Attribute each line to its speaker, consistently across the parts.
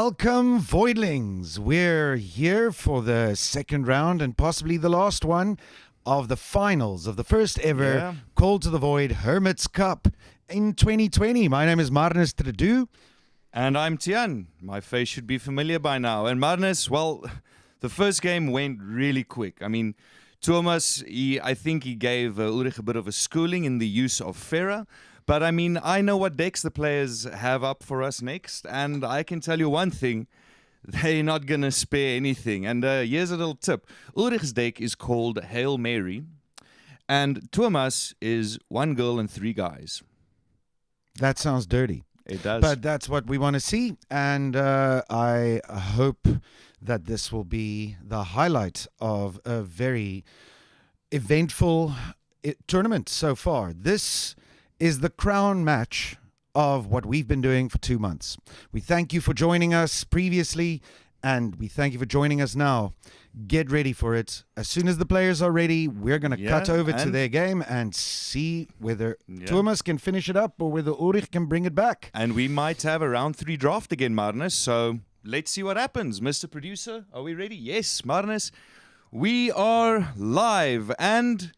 Speaker 1: Welcome, Voidlings. We're here for the second round and possibly the last one of the finals of the first ever Call to the Void Hermit's Cup in 2020. My name is Marnus Tredu.
Speaker 2: And I'm Tian. My face should be familiar by now. And Marnus, well, the first game went really quick. I mean, Thomas, I think he gave Ulrich a bit of a schooling in the use of Farah. But I mean, I know what decks the players have up for us next, and I can tell you one thing, they're not going to spare anything. And here's a little tip. Ulrich's deck is called Hail Mary, and Thomas is 1 girl and 3 guys.
Speaker 1: That sounds dirty.
Speaker 2: It does.
Speaker 1: But that's what we want to see, and I hope that this will be the highlight of a very eventful tournament so far. This is the crown match of what we've been doing for 2 months. We thank you for joining us previously, and we thank you for joining us now. Get ready for it. As soon as the players are ready, we're going to cut over to their game and see whether Thomas can finish it up or whether Ulrich can bring it back.
Speaker 2: And we might have a round 3 draft again, Marnus, so let's see what happens. Mr. Producer, are we ready? Yes, Marnus, we are live, and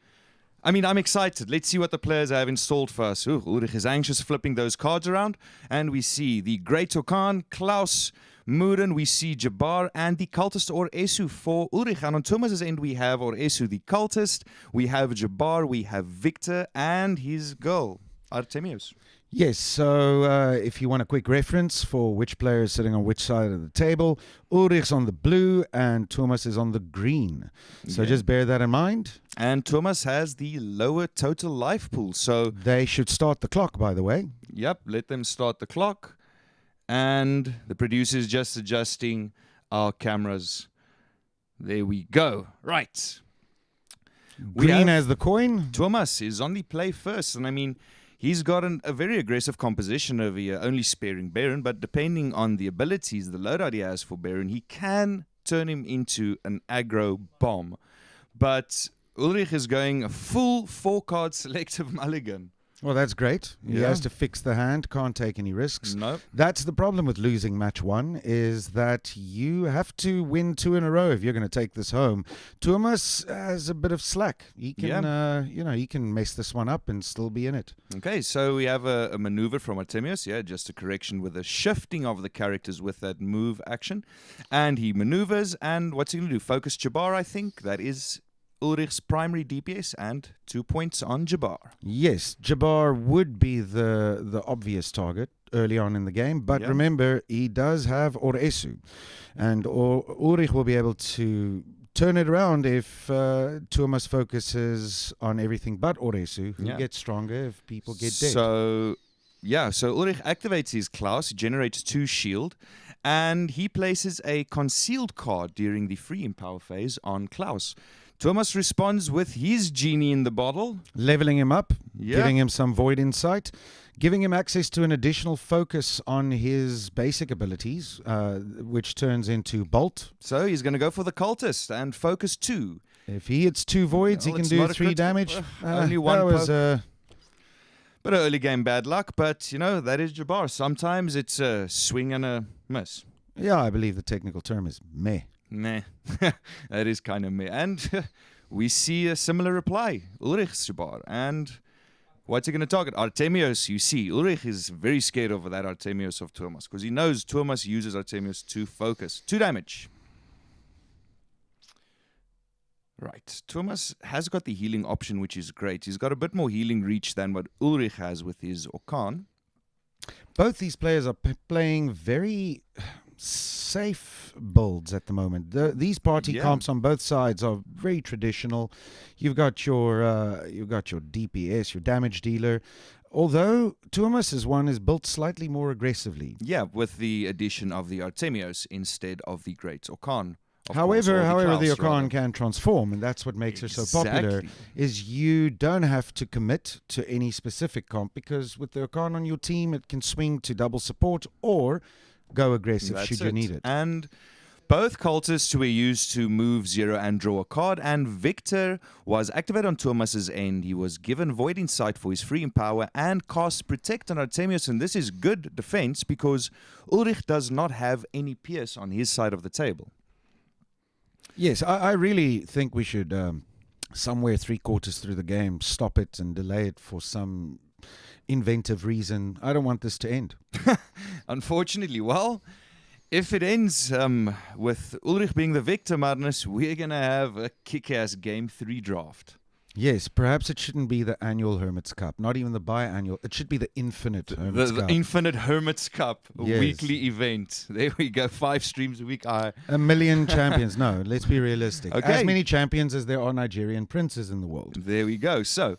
Speaker 2: I mean, I'm excited. Let's see what the players have installed for us. Ooh, Ulrich is anxious flipping those cards around. And we see the Great Orkan, Klaus, Muren, we see Jabbar, and the Cultist or Esu for Ulrich. And on Thomas's end, we have or Esu, the Cultist. We have Jabbar, we have Victor, and his girl, Artemios.
Speaker 1: Yes, so if you want a quick reference for which player is sitting on which side of the table, Ulrich's on the blue and Thomas is on the green. So just bear that in mind.
Speaker 2: And Thomas has the lower total life pool, so
Speaker 1: they should start the clock, by the way.
Speaker 2: Yep, let them start the clock. And the producer is just adjusting our cameras. There we go. Right.
Speaker 1: Green has the coin.
Speaker 2: Thomas is on the play first, and I mean, he's got a very aggressive composition over here, only sparing Baron, but depending on the abilities, the loadout he has for Baron, he can turn him into an aggro bomb. But Ulrich is going a full 4-card selective mulligan.
Speaker 1: Well, that's great. He has to fix the hand, can't take any risks.
Speaker 2: Nope.
Speaker 1: That's the problem with losing match 1, is that you have to win 2 in a row if you're going to take this home. Thomas has a bit of slack. He can, he can mess this one up and still be in it.
Speaker 2: Okay, so we have a maneuver from Artemios, just a correction with a shifting of the characters with that move action. And he maneuvers, and what's he going to do? Focus Jabbar, I think. That is Ulrich's primary DPS, and 2 points on Jabbar.
Speaker 1: Yes, Jabbar would be the obvious target early on in the game, but remember, he does have Oresu, and Ulrich will be able to turn it around if Thomas focuses on everything but Oresu, who gets stronger if people get dead.
Speaker 2: So Ulrich activates his Klaus, generates 2 shield, and he places a concealed card during the free empower phase on Klaus. Thomas responds with his genie in the bottle.
Speaker 1: Leveling him up, giving him some void insight, giving him access to an additional focus on his basic abilities, which turns into Bolt.
Speaker 2: So he's going to go for the Cultist and focus 2.
Speaker 1: If he hits 2 voids, he can do 3 damage.
Speaker 2: Only 1
Speaker 1: poke.
Speaker 2: Bit of early game bad luck, but, that is Jabbar. Sometimes it's a swing and a miss.
Speaker 1: Yeah, I believe the technical term is meh.
Speaker 2: Nah, that is kind of meh. And we see a similar reply. Ulrich's Jabbar. And what's he going to target? Artemios, you see. Ulrich is very scared of that Artemios of Thomas, because he knows Thomas uses Artemios to focus. 2 damage. Right. Thomas has got the healing option, which is great. He's got a bit more healing reach than what Ulrich has with his Orkan.
Speaker 1: Both these players are playing very safe builds at the moment. These party comps on both sides are very traditional. You've got your DPS, your damage dealer. Although Thomas's one is built slightly more aggressively.
Speaker 2: Yeah, with the addition of the Artemios instead of the Great Orkan.
Speaker 1: However, the Orkan can transform, and that's what makes her so popular, is you don't have to commit to any specific comp, because with the Orkan on your team, it can swing to double support or go aggressive should you need it.
Speaker 2: And Both cultists were used to move 0 and draw a card, and Victor was activated on Thomas's end. He was given Void Insight for his free empower and cast Protect on Artemius, and this is good defense because Ulrich does not have any Pierce on his side of the table.
Speaker 1: Yes, I really think we should, somewhere 3/4 through the game, stop it and delay it for some inventive reason. I don't want this to end.
Speaker 2: Unfortunately, well, if it ends with Ulrich being the victor, Magnus, we're going to have a kick-ass Game 3 draft.
Speaker 1: Yes, perhaps it shouldn't be the annual Hermit's Cup, not even the biannual. It should be the infinite Hermit's
Speaker 2: The
Speaker 1: Cup.
Speaker 2: Infinite Hermit's Cup, a
Speaker 1: Yes.
Speaker 2: weekly event. There we go, 5 streams a week.
Speaker 1: 1 million champions. No, let's be realistic.
Speaker 2: Okay.
Speaker 1: As many champions as there are Nigerian princes in the world.
Speaker 2: There we go. So,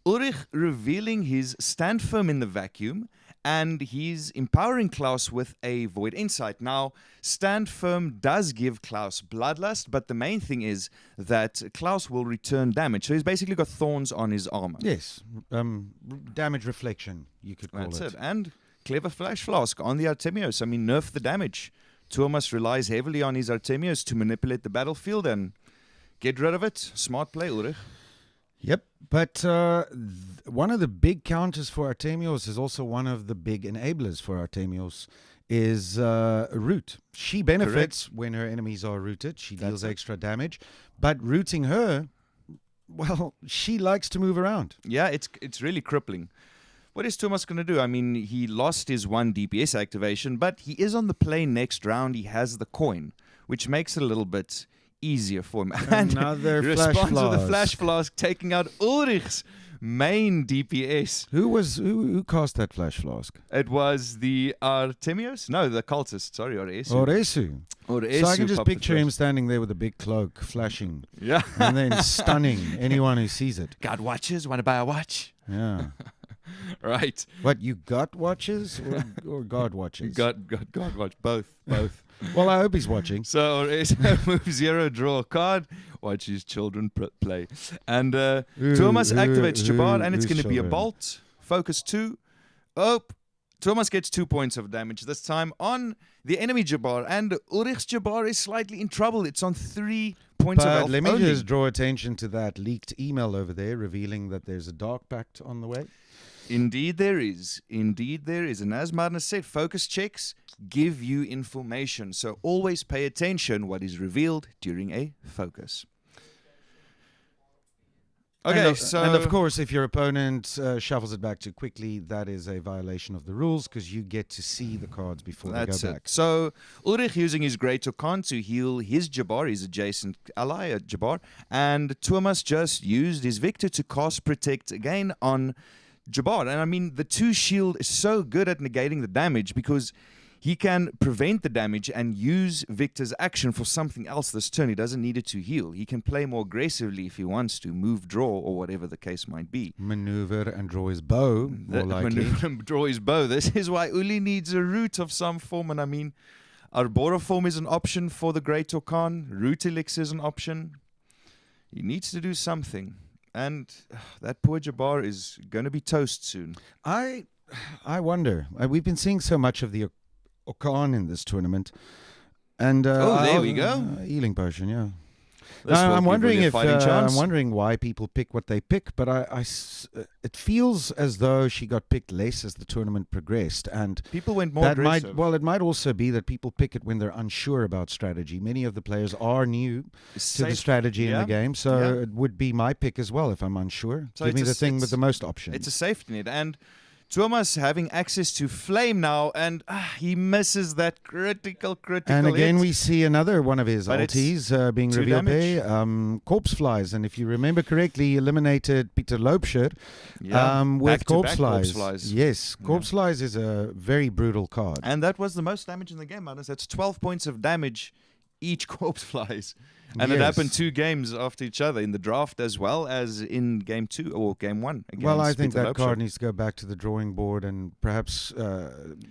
Speaker 2: Ulrich revealing his stand firm in the vacuum, and he's empowering Klaus with a Void Insight. Now, stand firm does give Klaus Bloodlust, but the main thing is that Klaus will return damage. So he's basically got thorns on his armor.
Speaker 1: Yes, damage reflection, you could call
Speaker 2: That's
Speaker 1: it.
Speaker 2: it. And clever Flash Flask on the Artemios. I mean, nerf the damage. Thomas relies heavily on his Artemios to manipulate the battlefield and get rid of it. Smart play, Ulrich.
Speaker 1: Yep, but one of the big counters for Artemios is also one of the big enablers for Artemios is root. She benefits when her enemies are rooted. She deals extra damage, but rooting her, well, she likes to move around.
Speaker 2: Yeah, it's really crippling. What is Thomas going to do? I mean, he lost his 1 DPS activation, but he is on the play next round. He has the coin, which makes it a little bit easier for him. And
Speaker 1: Another
Speaker 2: he
Speaker 1: flash
Speaker 2: responds with a
Speaker 1: flask.
Speaker 2: Flash Flask, taking out Ulrich's main DPS.
Speaker 1: Who cast that flash flask?
Speaker 2: It was the Artemios? No, the cultist. Sorry, Oresu.
Speaker 1: Oresu.
Speaker 2: Oresu
Speaker 1: So I can just
Speaker 2: popped the
Speaker 1: picture him
Speaker 2: first.
Speaker 1: standing there with a big cloak, flashing,
Speaker 2: Yeah.
Speaker 1: and then stunning anyone who sees it.
Speaker 2: God watches. Want to buy a watch?
Speaker 1: Yeah.
Speaker 2: Right.
Speaker 1: What, you got watches or God watches?
Speaker 2: God watch. Both.
Speaker 1: Well, I hope he's watching.
Speaker 2: So Oresu moves 0, draw a card, watch his children play. And Thomas activates Jabbar, and it's going to be a
Speaker 1: children?
Speaker 2: bolt. Focus 2. Oh, Thomas gets 2 points of damage, this time on the enemy Jabbar. And Ulrich's Jabbar is slightly in trouble. It's on 3 points of
Speaker 1: But
Speaker 2: health
Speaker 1: let me
Speaker 2: only.
Speaker 1: just draw attention to that leaked email over there revealing that there's a dark pact on the way.
Speaker 2: Indeed there is. Indeed there is. And as Martin said, focus checks give you information. So always pay attention what is revealed during a focus. Okay,
Speaker 1: and of course, if your opponent shuffles it back too quickly, that is a violation of the rules because you get to see the cards before
Speaker 2: that's
Speaker 1: they go
Speaker 2: it.
Speaker 1: back.
Speaker 2: So Ulrich using his Great Okan to heal his Jabbar, his adjacent ally, Jabbar, and Thomas just used his Victor to cast Protect again on Jabbar. And I mean, the 2 shield is so good at negating the damage because he can prevent the damage and use Victor's action for something else this turn. He doesn't need it to heal. He can play more aggressively if he wants to, move, draw, or whatever the case might be.
Speaker 1: Maneuver and draw his bow, more likely.
Speaker 2: Maneuver and draw his bow. This is why Uli needs a root of some form. And I mean, Arboriform is an option for the Great Okan. Root Elixir is an option. He needs to do something. And that poor Jabbar is going to be toast soon.
Speaker 1: I wonder. We've been seeing so much of the Okan in this tournament. And
Speaker 2: there we go.
Speaker 1: Healing potion, yeah.
Speaker 2: This will
Speaker 1: I'm
Speaker 2: give
Speaker 1: wondering
Speaker 2: Uli a
Speaker 1: if
Speaker 2: fighting chance.
Speaker 1: I'm wondering why people pick what they pick, but it feels as though she got picked less as the tournament progressed, and
Speaker 2: People went more
Speaker 1: that
Speaker 2: aggressive.
Speaker 1: it might also be that people pick it when they're unsure about strategy. Many of the players are new to the strategy in the game, so it would be my pick as well if I'm unsure.
Speaker 2: So
Speaker 1: Give me
Speaker 2: it's a-
Speaker 1: the thing with
Speaker 2: it's-
Speaker 1: the most options.
Speaker 2: It's a safety net. And Thomas having access to Flame now, and he misses that critical
Speaker 1: And again,
Speaker 2: hit.
Speaker 1: we see another one of his
Speaker 2: But it's
Speaker 1: ultis being
Speaker 2: 2
Speaker 1: revealed
Speaker 2: damage.
Speaker 1: there. Corpse Flies. And if you remember correctly, he eliminated Peter Loebscher with Corpse Flies. Yes, Corpse Flies is a very brutal card.
Speaker 2: And that was the most damage in the game, Magnus. That's 12 points of damage each Corpse Flies. And it
Speaker 1: Yes.
Speaker 2: happened 2 games after each other, in the draft as well as in game 2 or game 1.
Speaker 1: Well, I think
Speaker 2: Peter
Speaker 1: that
Speaker 2: Loebscher.
Speaker 1: card needs to go back to the drawing board and perhaps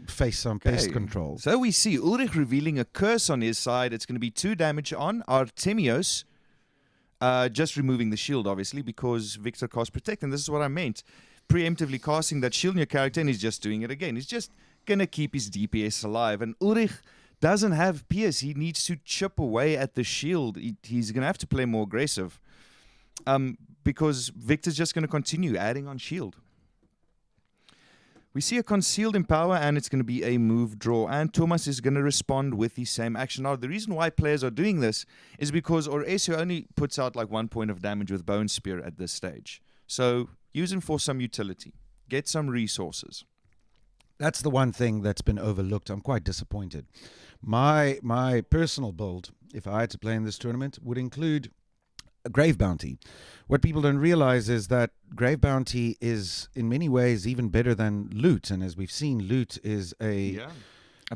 Speaker 1: face some pest
Speaker 2: Okay.
Speaker 1: control.
Speaker 2: So we see Ulrich revealing a curse on his side. It's going to be 2 damage on Artemios. Just removing the shield, obviously, because Victor cast Protect. And this is what I meant. Preemptively casting that shield on your character, and he's just doing it again. He's just going to keep his DPS alive. And Ulrich doesn't have pierce. He needs to chip away at the shield. He's going to have to play more aggressive. Because Victor's just going to continue adding on shield. We see a concealed Empower, and it's going to be a move draw. And Thomas is going to respond with the same action. Now, the reason why players are doing this is because Oresu only puts out like 1 point of damage with Bone Spear at this stage. So use him for some utility. Get some resources.
Speaker 1: That's the one thing that's been overlooked. I'm quite disappointed. My personal build, if I had to play in this tournament, would include a Grave Bounty. What people don't realize is that Grave Bounty is in many ways even better than Loot, and as we've seen, Loot is a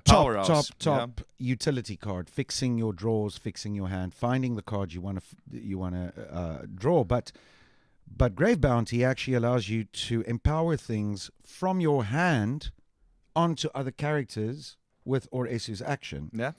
Speaker 2: powerhouse.
Speaker 1: top utility card, fixing your draws, fixing your hand, finding the card you want to draw. But Grave Bounty actually allows you to empower things from your hand onto other characters with Oresu's action.
Speaker 2: Yeah.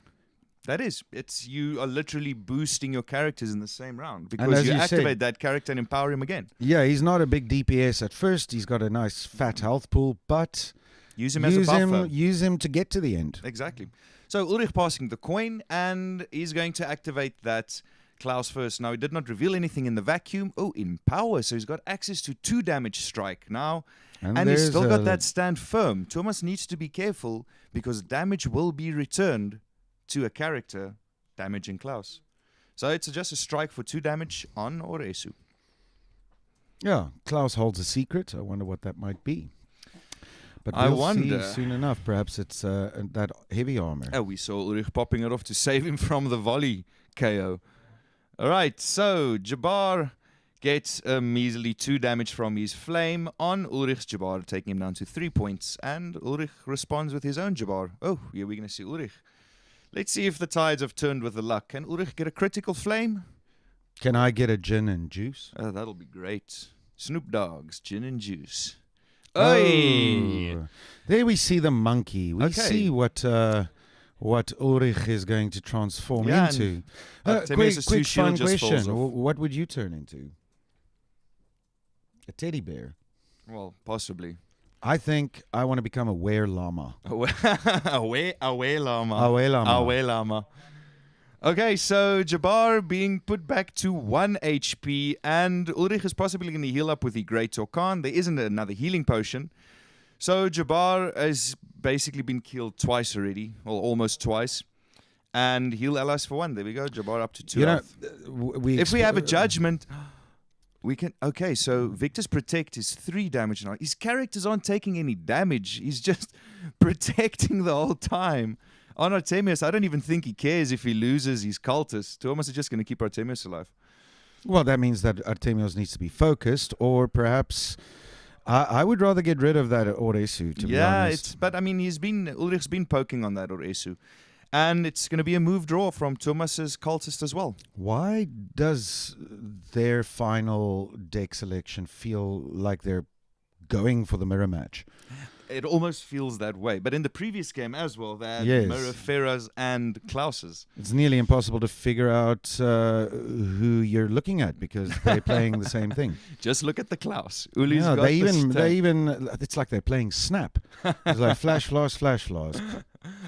Speaker 2: That is. You are literally boosting your characters in the same round because you activate that character and empower him again.
Speaker 1: Yeah, he's not a big DPS at first. He's got a nice fat health pool, but
Speaker 2: use him as a buffer.
Speaker 1: Use him to get to the end.
Speaker 2: Exactly. So Ulrich passing the coin, and he's going to activate that Klaus first. Now, he did not reveal anything in the vacuum. Oh, empower. So he's got access to 2 damage strike now. And he's still got that stand firm. Thomas needs to be careful because damage will be returned to a character damaging Klaus. So it's just a strike for 2 damage on Oresu.
Speaker 1: Yeah, Klaus holds a secret. I wonder what that might be. But
Speaker 2: I
Speaker 1: we'll
Speaker 2: wonder.
Speaker 1: see soon enough. Perhaps it's that heavy armor.
Speaker 2: Oh, we saw Ulrich popping it off to save him from the volley KO. All right, so Jabbar gets a measly 2 damage from his flame on Ulrich's Jabbar, taking him down to 3 points. And Ulrich responds with his own Jabbar. Oh, yeah, we're going to see Ulrich. Let's see if the tides have turned with the luck. Can Ulrich get a critical flame?
Speaker 1: Can I get a gin and juice?
Speaker 2: Oh, that'll be great. Snoop Dogg's gin and juice.
Speaker 1: Oh, there we see the monkey. We see what Ulrich is going to transform into. Quick fun question. What would you turn into? A teddy bear?
Speaker 2: Well, possibly.
Speaker 1: I think I want to become a were llama.
Speaker 2: A were llama.
Speaker 1: A were llama.
Speaker 2: A were llama. Okay, so Jabbar being put back to 1 HP, and Ulrich is possibly going to heal up with the Great Orkan. There isn't another healing potion. So Jabbar has basically been killed twice already, or almost twice. And heal allies for 1. There we go. Jabbar up to 2 health. If we have a judgment, we can... Okay, so Victor's Protect is 3 damage now. His characters aren't taking any damage. He's just protecting the whole time. On Artemius, I don't even think he cares if he loses his cultist. Thomas is just going to keep Artemius alive.
Speaker 1: Well, that means that Artemius needs to be focused, or perhaps... I would rather get rid of that Oresu, to be honest.
Speaker 2: But I mean, Ulrich's been poking on that Oresu. And it's going to be a move draw from Thomas's cultist as well.
Speaker 1: Why does their final deck selection feel like they're going for the mirror match?
Speaker 2: It almost feels that way. But in the previous game as well, they had Mirror Ferras and Klaus's.
Speaker 1: It's nearly impossible to figure out who you're looking at because they're playing the same thing.
Speaker 2: Just look at the Klaus. Uli's
Speaker 1: got
Speaker 2: they
Speaker 1: even, it's like they're playing Snap. It's like flash, flash.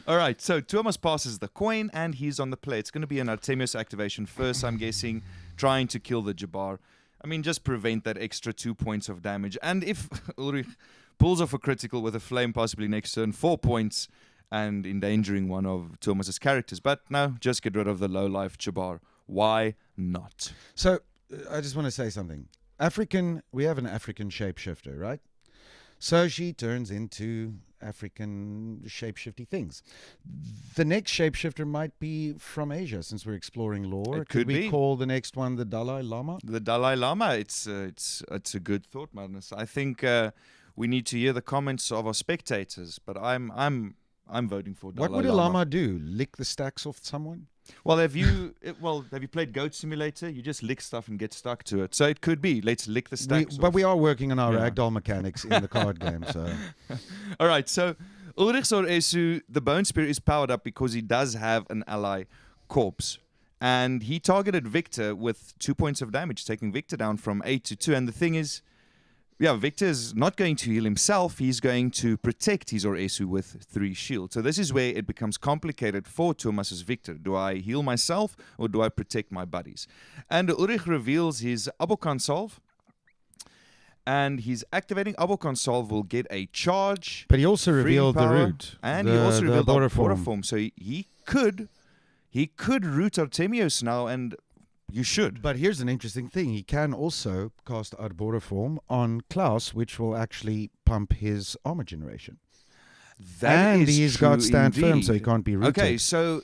Speaker 2: All right, so Thomas passes the coin and he's on the play. It's going to be an Artemius activation first, I'm guessing, trying to kill the Jabbar. I mean, just prevent that extra 2 points of damage. And if Ulrich pulls off a critical with a flame possibly next turn, 4 points, and endangering one of Thomas's characters. But no, just get rid of the low-life Jabbar. Why not?
Speaker 1: So, I just want to say something. We have an African shapeshifter, right? So she turns into African shapeshifty things. The next shapeshifter might be from Asia, since we're exploring lore.
Speaker 2: It could
Speaker 1: we call the next one the Dalai Lama?
Speaker 2: The Dalai Lama. It's a good thought, Madness. I think we need to hear the comments of our spectators, but I'm voting for Dalai Lama.
Speaker 1: What would a llama do? Lick the stacks off someone?
Speaker 2: Well, have you played Goat Simulator? You just lick stuff and get stuck to it. So it could be. Let's lick the stacks off.
Speaker 1: But we are working on our ragdoll mechanics in the card game. So,
Speaker 2: all right. So Ulrich Oresu, the Bone Spear is powered up because he does have an ally corpse. And he targeted Victor with 2 points of damage, taking Victor down from 8 to 2. And the thing is, Victor is not going to heal himself. He's going to protect his Oresu with 3 shield. So this is where it becomes complicated for Thomas's Victor. Do I heal myself or do I protect my buddies? And Ulrich reveals his Abokan Salve. And he's activating Abokan Salve will get a charge.
Speaker 1: But he also
Speaker 2: free
Speaker 1: revealed the
Speaker 2: power,
Speaker 1: root.
Speaker 2: And
Speaker 1: the,
Speaker 2: he also revealed the
Speaker 1: Boroform.
Speaker 2: Boroform. So he could root Artemios now, and you should.
Speaker 1: But here's an interesting thing. He can also cast Arboriform on Klaus, which will actually pump his armor generation.
Speaker 2: That
Speaker 1: and
Speaker 2: is
Speaker 1: he's
Speaker 2: true
Speaker 1: got stand firm,
Speaker 2: indeed.
Speaker 1: so he can't be rooted.
Speaker 2: Okay, so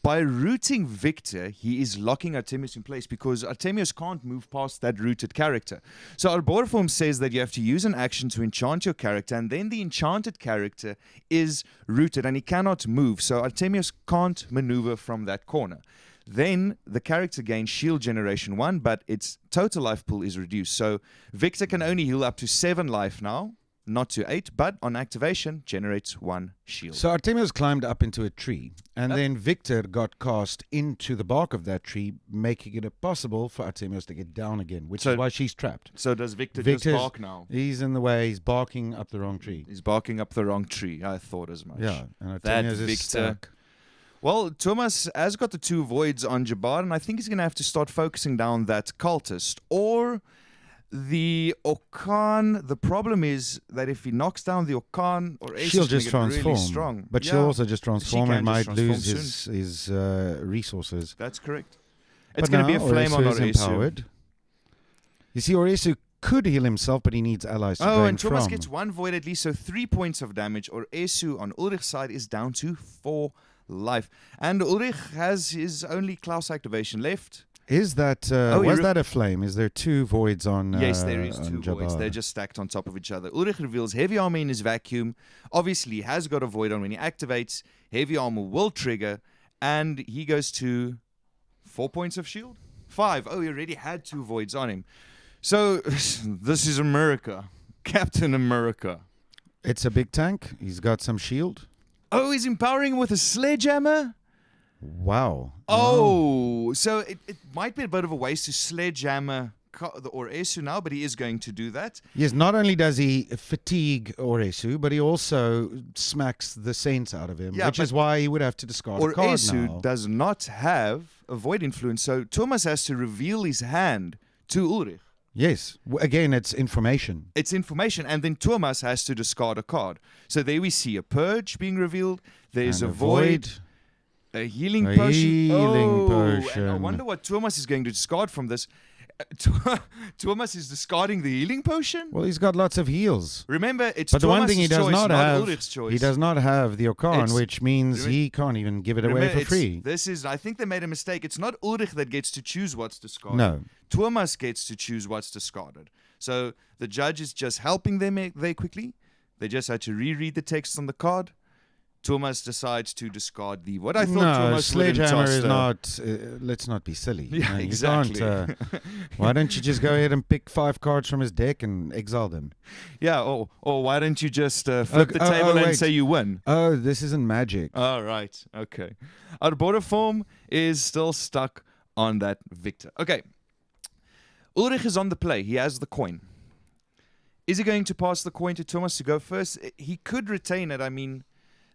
Speaker 2: by rooting Victor, he is locking Artemios in place because Artemios can't move past that rooted character. So Arboriform says that you have to use an action to enchant your character, and then the enchanted character is rooted and he cannot move. So Artemios can't maneuver from that corner. Then the character gains shield generation 1, but its total life pool is reduced. So Victor can only heal up to 7 life now, not to 8, but on activation generates 1 shield.
Speaker 1: So Artemios climbed up into a tree, and then Victor got cast into the bark of that tree, making it impossible for Artemios to get down again, which is why she's trapped.
Speaker 2: So does Victor just bark now?
Speaker 1: He's in the way. He's barking up the wrong tree.
Speaker 2: He's barking up the wrong tree. I thought as much.
Speaker 1: Yeah, and
Speaker 2: That
Speaker 1: Artemios is
Speaker 2: Victor.
Speaker 1: stuck.
Speaker 2: Well, Thomas has got the 2 voids on Jabbar, and I think he's going to have to start focusing down that cultist. Or the Okan. The problem is that if he knocks down the Okan, or Ace
Speaker 1: She'll
Speaker 2: is gonna
Speaker 1: just
Speaker 2: get really
Speaker 1: transform.
Speaker 2: strong.
Speaker 1: But she'll also just transform and
Speaker 2: can
Speaker 1: might
Speaker 2: just
Speaker 1: lose
Speaker 2: transform
Speaker 1: his resources.
Speaker 2: That's correct. It's
Speaker 1: But
Speaker 2: going to be
Speaker 1: now
Speaker 2: a flame on
Speaker 1: Oresu is
Speaker 2: Oresu.
Speaker 1: empowered. You see, Oresu could heal himself, but he needs allies to drain
Speaker 2: And Thomas
Speaker 1: from.
Speaker 2: gets 1 void at least, so 3 points of damage. Oresu on Ulrich's side is down to 4 life. And Ulrich has his only Klaus activation left.
Speaker 1: Is that was that a flame? Is there 2 voids on?
Speaker 2: Yes, there is 2
Speaker 1: Jabbar?
Speaker 2: voids. They're just stacked on top of each other. Ulrich reveals heavy armor in his vacuum. Obviously, he has got a void on when he activates. Heavy armor will trigger, and he goes to 4 points of shield. 5. Oh, he already had 2 voids on him. So this is America, Captain America.
Speaker 1: It's a big tank. He's got some shield.
Speaker 2: Oh, he's empowering him with a sledgehammer.
Speaker 1: Wow.
Speaker 2: Oh, so it might be a bit of a waste to sledgehammer the Oresu now, but he is going to do that.
Speaker 1: Yes, not only does he fatigue Oresu, but he also smacks the sense out of him, which is why he would have to discard a card
Speaker 2: Oresu
Speaker 1: now.
Speaker 2: does not have a void influence, so Thomas has to reveal his hand to Ulrich.
Speaker 1: Yes. Again, it's information.
Speaker 2: It's information, and then Thomas has to discard a card. So there we see a purge being revealed. There's
Speaker 1: And
Speaker 2: a void. A healing
Speaker 1: A
Speaker 2: potion.
Speaker 1: healing
Speaker 2: And I
Speaker 1: potion.
Speaker 2: wonder what Thomas is going to discard from this. Thomas is discarding the healing potion?
Speaker 1: Well, he's got lots of heals.
Speaker 2: Remember, it's
Speaker 1: But the one
Speaker 2: Thomas's
Speaker 1: thing he does
Speaker 2: choice,
Speaker 1: not have,
Speaker 2: Ulrich's choice.
Speaker 1: he does not have the Okan,
Speaker 2: It's-
Speaker 1: which means he can't even give it away
Speaker 2: Remember,
Speaker 1: for free.
Speaker 2: I think they made a mistake. It's not Ulrich that gets to choose what's discarded.
Speaker 1: No.
Speaker 2: Thomas gets to choose what's discarded. So the judge is just helping them very quickly. They just had to reread the text on the card. Thomas decides to discard the what I thought Thomas would
Speaker 1: sledgehammer
Speaker 2: toss
Speaker 1: is
Speaker 2: the-
Speaker 1: not. Let's not be silly.
Speaker 2: Yeah,
Speaker 1: You
Speaker 2: exactly.
Speaker 1: can't, why don't you just go ahead and pick 5 cards from his deck and exile them?
Speaker 2: Yeah, or why don't you just flip the
Speaker 1: Oh,
Speaker 2: table and
Speaker 1: wait.
Speaker 2: say you win?
Speaker 1: Oh, this isn't magic.
Speaker 2: All right, okay. Our border form is still stuck on that Victor. Okay. Ulrich is on the play. He has the coin. Is he going to pass the coin to Thomas to go first? He could retain it. I mean,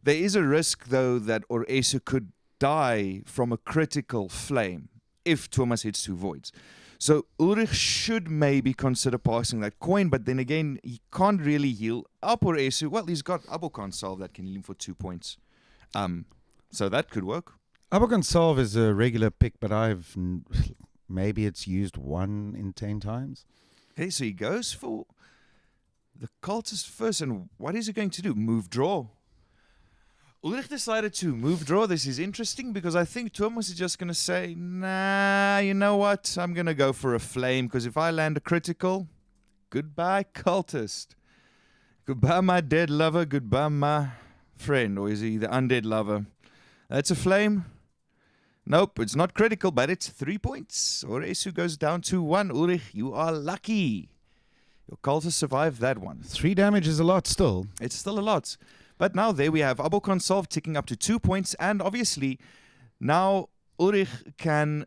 Speaker 2: there is a risk, though, that Oresu could die from a critical flame if Thomas hits 2 voids. So Ulrich should maybe consider passing that coin, but then again, he can't really heal up Oresu. Well, he's got Abokan Salve that can heal him for 2 points. So that could work.
Speaker 1: Abokan Salve is a regular pick, but maybe it's used 1 in 10 times.
Speaker 2: Okay, so he goes for the cultist first, and what is he going to do? Move draw. Ulrich decided to move draw. This is interesting because I think Thomas is just going to say, nah, you know what? I'm going to go for a flame because if I land a critical, goodbye, cultist. Goodbye, my dead lover. Goodbye, my friend. Or is he the undead lover? That's a flame. Nope, it's not critical, but it's 3 points. Oresu goes down to 1. Ulrich, you are lucky. Your cultist survived that one.
Speaker 1: 3 damage is a lot still.
Speaker 2: It's still a lot. But now there we have Abokan Salve ticking up to 2 points. And obviously, now Ulrich can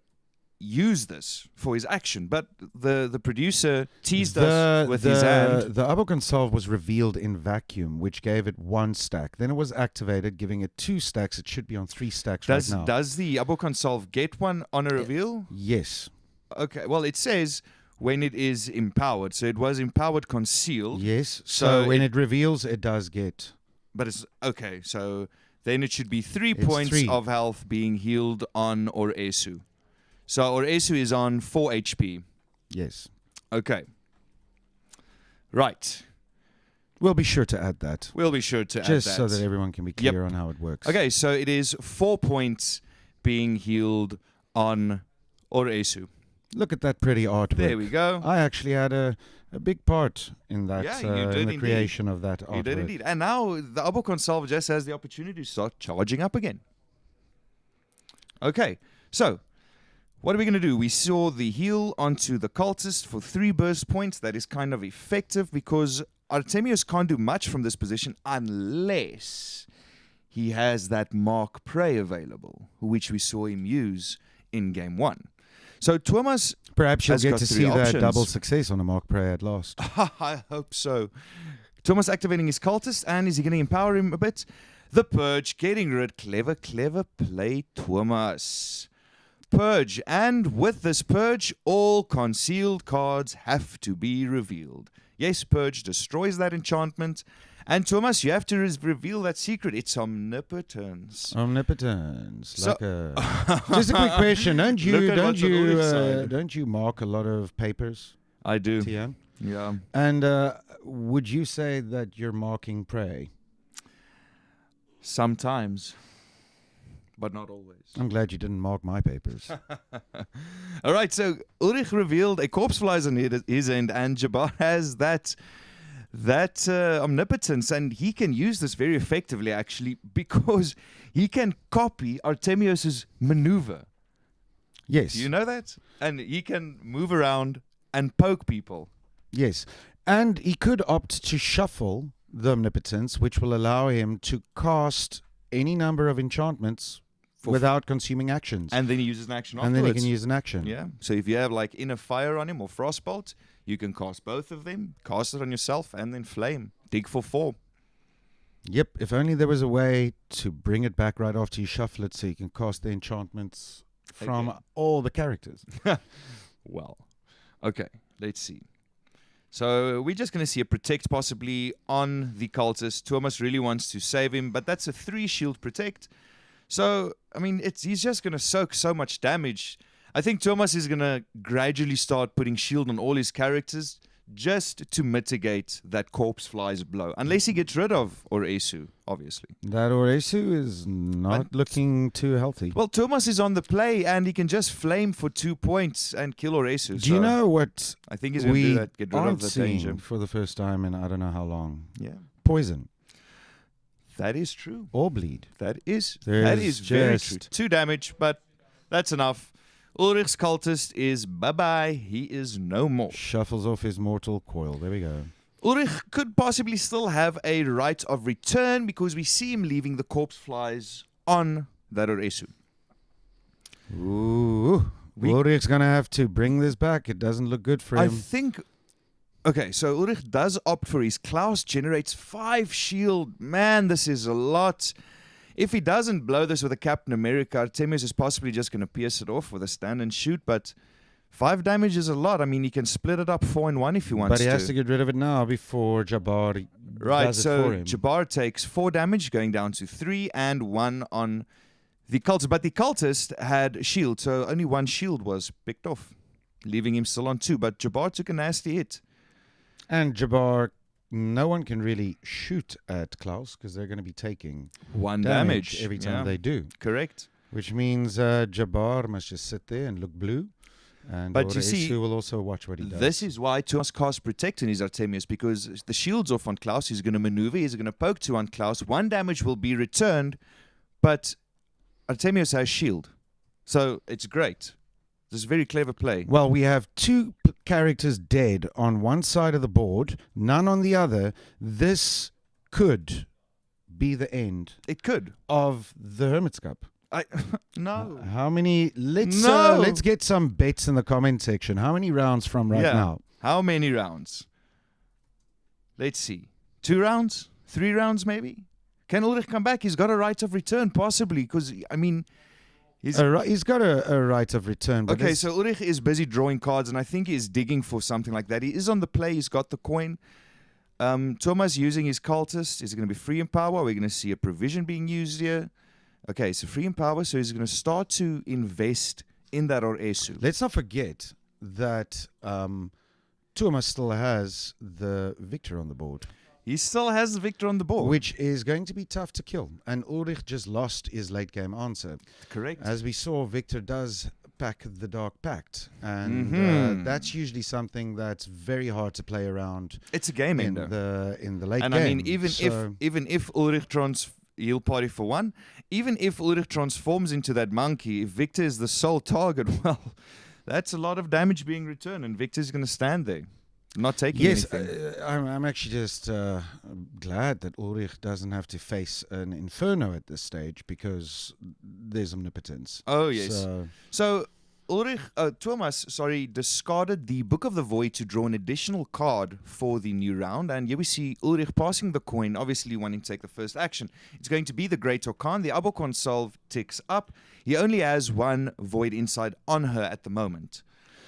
Speaker 2: use this for his action, but the producer teased us with his hand.
Speaker 1: The Abo Consolve was revealed in vacuum, which gave it 1 stack. Then it was activated, giving it 2 stacks. It should be on 3 stacks right now.
Speaker 2: Does the Abo Consolve get one on a reveal?
Speaker 1: Yes.
Speaker 2: Okay, well, it says when it is empowered. So it was empowered concealed.
Speaker 1: Yes. So when it reveals, it does get.
Speaker 2: But it's okay, so then it should be 3
Speaker 1: It's
Speaker 2: points
Speaker 1: 3.
Speaker 2: of health being healed on Oresu. So Oresu is on 4 HP.
Speaker 1: Yes.
Speaker 2: Okay. Right.
Speaker 1: We'll be sure to add that.
Speaker 2: We'll be sure to add that.
Speaker 1: Just so that everyone can be clear on how it works.
Speaker 2: Okay, so it is 4 points being healed on Oresu.
Speaker 1: Look at that pretty artwork.
Speaker 2: There we go.
Speaker 1: I actually had a big part in that,
Speaker 2: Yeah, you did
Speaker 1: in the
Speaker 2: indeed.
Speaker 1: creation of that artwork.
Speaker 2: You did indeed. And now the Abo Consolve just has the opportunity to start charging up again. Okay, so what are we going to do? We saw the heal onto the cultist for 3 burst points. That is kind of effective because Artemius can't do much from this position unless he has that Mark Prey available, which we saw him use in Game 1. So Thomas,
Speaker 1: Perhaps you'll
Speaker 2: has
Speaker 1: get
Speaker 2: got
Speaker 1: to
Speaker 2: 3
Speaker 1: see
Speaker 2: options.
Speaker 1: that double success on a Mark Prey at last.
Speaker 2: I hope so. Thomas activating his cultist, and is he going to empower him a bit? The Purge, getting rid. Clever play, Thomas. Purge, and with this Purge, all concealed cards have to be revealed. Yes, Purge destroys that enchantment. And Thomas, you have to reveal that secret. It's omnipotence.
Speaker 1: Omnipotence.
Speaker 2: So-
Speaker 1: Just a quick question. Don't
Speaker 2: Look at what's on Ulrich's side.
Speaker 1: don't you mark a lot of papers,
Speaker 2: I do.
Speaker 1: Tian?
Speaker 2: Yeah.
Speaker 1: And would you say that you're marking prey?
Speaker 2: Sometimes. But not always.
Speaker 1: I'm glad you didn't mark my papers.
Speaker 2: All right, so Ulrich revealed a corpse flies on his end, and Jabbar has that omnipotence, and he can use this very effectively, actually, because he can copy Artemius's maneuver.
Speaker 1: Yes.
Speaker 2: Do you know that? And he can move around and poke people.
Speaker 1: Yes. And he could opt to shuffle the omnipotence, which will allow him to cast any number of enchantments without consuming actions.
Speaker 2: And then he uses an action
Speaker 1: And
Speaker 2: afterwards.
Speaker 1: then he can use an action.
Speaker 2: Yeah. So if you have like Inner Fire on him or Frostbolt, you can cast both of them, cast it on yourself, and then Flame. Dig for 4.
Speaker 1: Yep. If only there was a way to bring it back right after you shuffle it so you can cast the enchantments from
Speaker 2: Okay.
Speaker 1: all the characters.
Speaker 2: Well, okay, let's see. So we're just going to see a protect possibly on the cultist. Thomas really wants to save him, but that's a 3 shield protect. So, I mean, he's just going to soak so much damage. I think Thomas is going to gradually start putting shield on all his characters just to mitigate that corpse flies blow. Unless he gets rid of Oresu, obviously.
Speaker 1: That Oresu is not looking too healthy.
Speaker 2: Well, Thomas is on the play, and he can just flame for 2 points and kill Oresu.
Speaker 1: Do you know what
Speaker 2: I think he's going to do
Speaker 1: we
Speaker 2: that, get rid of
Speaker 1: aren't
Speaker 2: the
Speaker 1: seeing
Speaker 2: danger.
Speaker 1: for the first time in I don't know how long?
Speaker 2: Yeah,
Speaker 1: Poison
Speaker 2: that is true.
Speaker 1: or bleed.
Speaker 2: That is
Speaker 1: There's
Speaker 2: very true.
Speaker 1: just-
Speaker 2: 2 damage, but that's enough. Ulrich's cultist is bye-bye. He is no more.
Speaker 1: Shuffles off his mortal coil. There we go.
Speaker 2: Ulrich could possibly still have a right of return because we see him leaving the corpse flies on that Oresu.
Speaker 1: Ooh. Ulrich's going to have to bring this back. It doesn't look good for
Speaker 2: I
Speaker 1: him.
Speaker 2: think... Okay, so Ulrich does opt for his Klaus, generates 5 shield. Man, this is a lot. If he doesn't blow this with a Captain America, Artemius is possibly just going to pierce it off with a stand and shoot, but 5 damage is a lot. I mean, he can split it up 4 and 1 if he wants
Speaker 1: But he has to get rid of it now before Jabbar
Speaker 2: Right,
Speaker 1: does it
Speaker 2: so
Speaker 1: for him.
Speaker 2: Jabbar takes 4 damage, going down to 3 and 1 on the cultist. But the cultist had shield, so only 1 shield was picked off, leaving him still on 2. But Jabbar took a nasty hit.
Speaker 1: And Jabbar, no one can really shoot at Klaus because they're going to be taking
Speaker 2: 1
Speaker 1: damage
Speaker 2: damage
Speaker 1: every time
Speaker 2: yeah,
Speaker 1: they do.
Speaker 2: Correct.
Speaker 1: Which means Jabbar must just sit there and look blue. And
Speaker 2: But you see,
Speaker 1: Oresu will also watch what he does.
Speaker 2: This is why Thomas casts Protect in his Artemius, because the shield's off on Klaus. He's going to maneuver. He's going to poke 2 on Klaus. 1 damage will be returned, but Artemius has shield. So it's great. This is a very clever play.
Speaker 1: Well, we have 2 characters dead on one side of the board, none on the other. This could be the end
Speaker 2: It could.
Speaker 1: of the Hermit's Cup.
Speaker 2: No.
Speaker 1: How many?
Speaker 2: No.
Speaker 1: Let's get some bets in the comment section. How many rounds from right now?
Speaker 2: How many rounds? Let's see. 2 rounds? 3 rounds maybe? Can Ulrich come back? He's got a right of return, possibly, because, I mean...
Speaker 1: He's got a right of return. But
Speaker 2: Okay, so Ulrich is busy drawing cards, and I think he's digging for something like that. He is on the play. He's got the coin. Thomas using his cultist. Is it going to be free in power? We're going to see a provision being used here. Okay, so free in power. So he's going to start to invest in that Oresu.
Speaker 1: Let's not forget that Thomas still has the victor on the board.
Speaker 2: He still has the victor on the board.
Speaker 1: Which is going to be tough to kill. And Ulrich just lost his late game answer.
Speaker 2: Correct.
Speaker 1: As we saw, Victor does pack the Dark Pact. And that's usually something that's very hard to play around.
Speaker 2: It's a game
Speaker 1: in
Speaker 2: ender.
Speaker 1: the late
Speaker 2: And
Speaker 1: game.
Speaker 2: I mean, even if Ulrich he'll party for one, even if Ulrich transforms into that monkey, if Victor is the sole target, well, that's a lot of damage being returned, and Victor's going to stand there. Not taking anything.
Speaker 1: I'm actually just glad that Ulrich doesn't have to face an Inferno at this stage because there's omnipotence.
Speaker 2: Oh, yes. So Thomas, discarded the Book of the Void to draw an additional card for the new round. And here we see Ulrich passing the coin, obviously wanting to take the first action. It's going to be the Great Orkan. The Abokon Salve ticks up. He only has 1 Void Insight on her at the moment.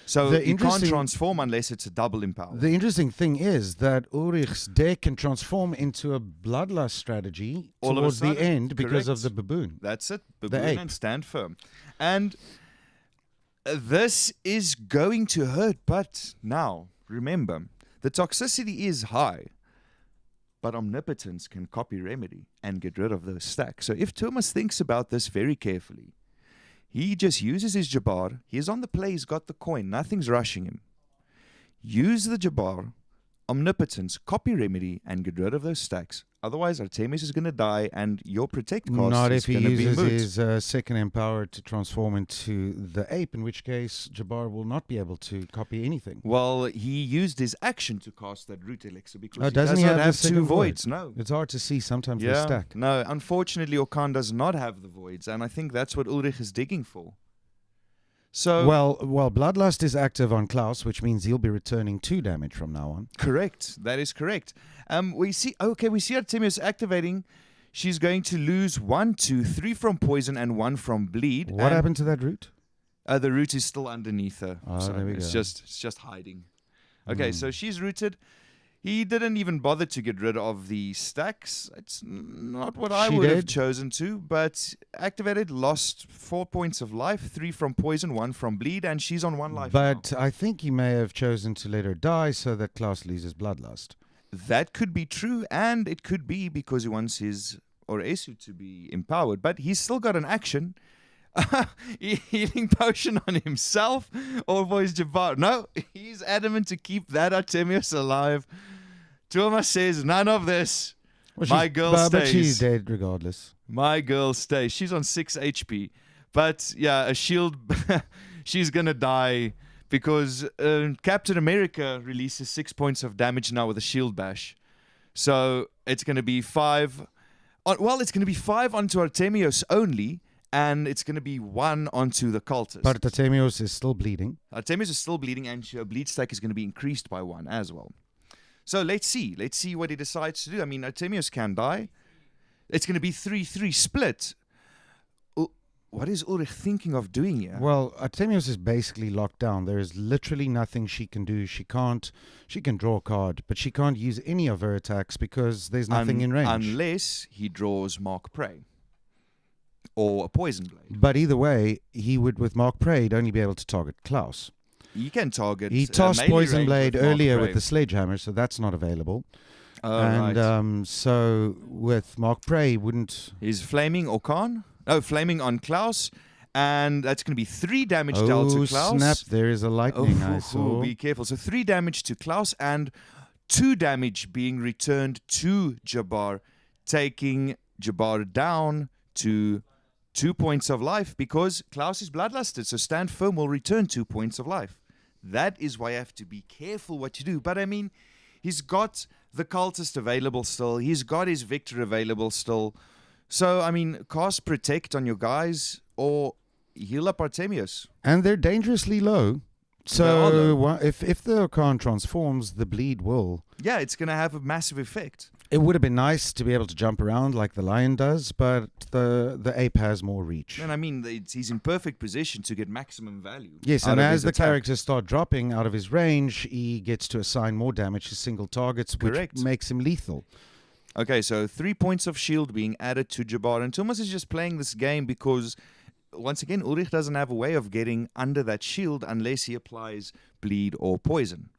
Speaker 2: So you can't transform unless it's a double in power.
Speaker 1: The interesting thing is that Ulrich's deck can transform into a Bloodlust strategy towards the end because of the Baboon.
Speaker 2: That's it. Baboon and stand firm. And this is going to hurt, but now, remember, the toxicity is high, but Omnipotence can copy Remedy and get rid of those stacks. So if Thomas thinks about this very carefully, he just uses his Jabbar. He's on the play. He's got the coin. Nothing's rushing him. Use the Jabbar, Omnipotence, copy Remedy, and get rid of those stacks. Otherwise, Artemis is going to die, and your Protect cost
Speaker 1: Not
Speaker 2: is
Speaker 1: if he
Speaker 2: going to be moot.
Speaker 1: uses his second Empower to transform into the Ape, in which case Jabbar will not be able to copy anything.
Speaker 2: Well, he used his action to cast that Root Elixir because he
Speaker 1: doesn't
Speaker 2: does
Speaker 1: he
Speaker 2: not
Speaker 1: have
Speaker 2: have
Speaker 1: the
Speaker 2: 2
Speaker 1: second
Speaker 2: voids.
Speaker 1: void?
Speaker 2: No.
Speaker 1: It's hard to see sometimes the stack.
Speaker 2: No, unfortunately, Orkan does not have the voids, and I think that's what Ulrich is digging for. So
Speaker 1: Well, Bloodlust is active on Klaus, which means he'll be returning 2 damage from now on.
Speaker 2: correct. That is correct. We see Artemius activating. She's going to lose 1, 2, 3 from poison and 1 from bleed.
Speaker 1: What happened to that root?
Speaker 2: The root is still underneath her.
Speaker 1: Oh, there we
Speaker 2: it's
Speaker 1: go.
Speaker 2: just hiding. Okay, so she's rooted. He didn't even bother to get rid of the stacks. It's not what I
Speaker 1: She
Speaker 2: would have
Speaker 1: did.
Speaker 2: chosen to, but activated, lost 4 points of life, 3 from poison, 1 from bleed, and she's on 1 life
Speaker 1: But
Speaker 2: now.
Speaker 1: I think he may have chosen to let her die so that Klaus loses Bloodlust.
Speaker 2: That could be true, and it could be because he wants his Oresu to be empowered, but he's still got an action. Healing potion on himself or for his Jabbar. No, he's adamant to keep that Artemius alive. Thomas says, none of this. My girl stays.
Speaker 1: But she's dead regardless.
Speaker 2: My girl stays. She's on 6 HP. But yeah, a shield. She's going to die because Captain America releases 6 points of damage now with a shield bash. So it's going to be 5. It's going to be 5 onto Artemius only. And it's going to be 1 onto the cultist.
Speaker 1: But Artemius is still bleeding.
Speaker 2: Artemius is still bleeding, and her bleed stack is going to be increased by 1 as well. So let's see. Let's see what he decides to do. I mean, Artemius can die. It's going to be 3-3 split. What is Ulrich thinking of doing here?
Speaker 1: Well, Artemius is basically locked down. There is literally nothing she can do. She can draw a card, but she can't use any of her attacks because there's nothing in range.
Speaker 2: Unless he draws Mark Prey. Or a Poison Blade.
Speaker 1: But either way, he would, with Mark Prey, only be able to target Klaus.
Speaker 2: He can target.
Speaker 1: He tossed
Speaker 2: melee
Speaker 1: Poison
Speaker 2: range
Speaker 1: Blade
Speaker 2: with Mark
Speaker 1: earlier
Speaker 2: Prey.
Speaker 1: with the Sledgehammer, so that's not available.
Speaker 2: Oh,
Speaker 1: and
Speaker 2: right.
Speaker 1: So with Mark Prey, wouldn't...
Speaker 2: He's flaming Orkan. Oh, flaming on Klaus. And that's going to be 3 damage dealt to Klaus.
Speaker 1: Oh, snap. There is a lightning, I saw.
Speaker 2: Be careful. So 3 damage to Klaus and 2 damage being returned to Jabbar, taking Jabbar down to 2 points of life because Klaus is bloodlusted. So stand firm will return 2 points of life. That is why you have to be careful what you do. But I mean, he's got the cultist available still. He's got his victor available still. So, I mean, cast Protect on your guys or heal up Artemius.
Speaker 1: And they're dangerously low.
Speaker 2: They are low.
Speaker 1: So if the Khan transforms, the bleed will.
Speaker 2: Yeah, it's going to have a massive effect.
Speaker 1: It would have been nice to be able to jump around like the lion does, but the ape has more reach.
Speaker 2: And I mean, he's in perfect position to get maximum value.
Speaker 1: Yes,
Speaker 2: out
Speaker 1: and
Speaker 2: of
Speaker 1: as
Speaker 2: his
Speaker 1: the
Speaker 2: attack.
Speaker 1: characters start dropping out of his range, he gets to assign more damage to single targets, which
Speaker 2: Correct.
Speaker 1: makes him lethal.
Speaker 2: Okay, so 3 points of shield being added to Jabbar. And Thomas is just playing this game because, once again, Ulrich doesn't have a way of getting under that shield unless he applies bleed or poison.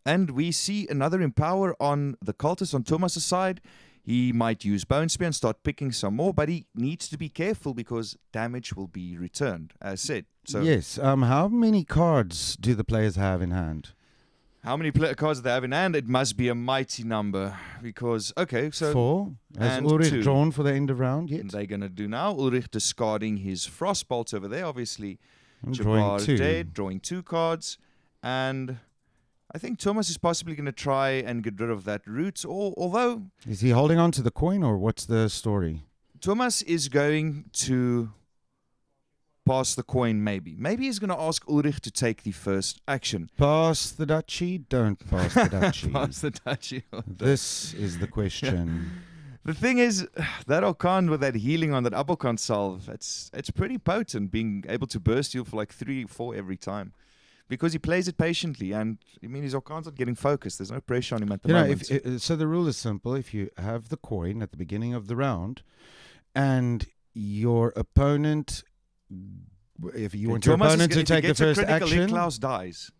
Speaker 2: And we see another empower on the cultist on Thomas' side. He might use Bone Spear and start picking some more, but he needs to be careful because damage will be returned, as said. So
Speaker 1: Yes. How many cards do the players have in hand?
Speaker 2: how many cards do they have in hand? It must be a mighty number because, okay, so
Speaker 1: 4. Has
Speaker 2: and
Speaker 1: Ulrich
Speaker 2: 2.
Speaker 1: drawn for the end of round yet?
Speaker 2: they're going to do now. Ulrich discarding his Frostbolt over there, obviously.
Speaker 1: I'm drawing
Speaker 2: Jabbar
Speaker 1: 2.
Speaker 2: dead, drawing 2 cards. And I think Thomas is possibly going to try and get rid of that root. Although
Speaker 1: Is he holding on to the coin, or what's the story?
Speaker 2: Thomas is going to pass the coin, maybe. Maybe he's going to ask Ulrich to take the first action.
Speaker 1: Pass the duchy, don't pass the duchy.
Speaker 2: Pass the duchy.
Speaker 1: This is the question.
Speaker 2: The thing is, that Okan with that healing on that Abokan salve, it's pretty potent, being able to burst heal for like 3 or 4 every time. Because he plays it patiently, and I mean, his Okan's not getting focused. There's no pressure on him at the moment.
Speaker 1: So the rule is simple. If you have the coin at the beginning of the round, and your opponent, if you want your
Speaker 2: Thomas is
Speaker 1: opponent to
Speaker 2: if he
Speaker 1: take the
Speaker 2: gets a
Speaker 1: first
Speaker 2: critical hit,
Speaker 1: action,
Speaker 2: Klaus dies.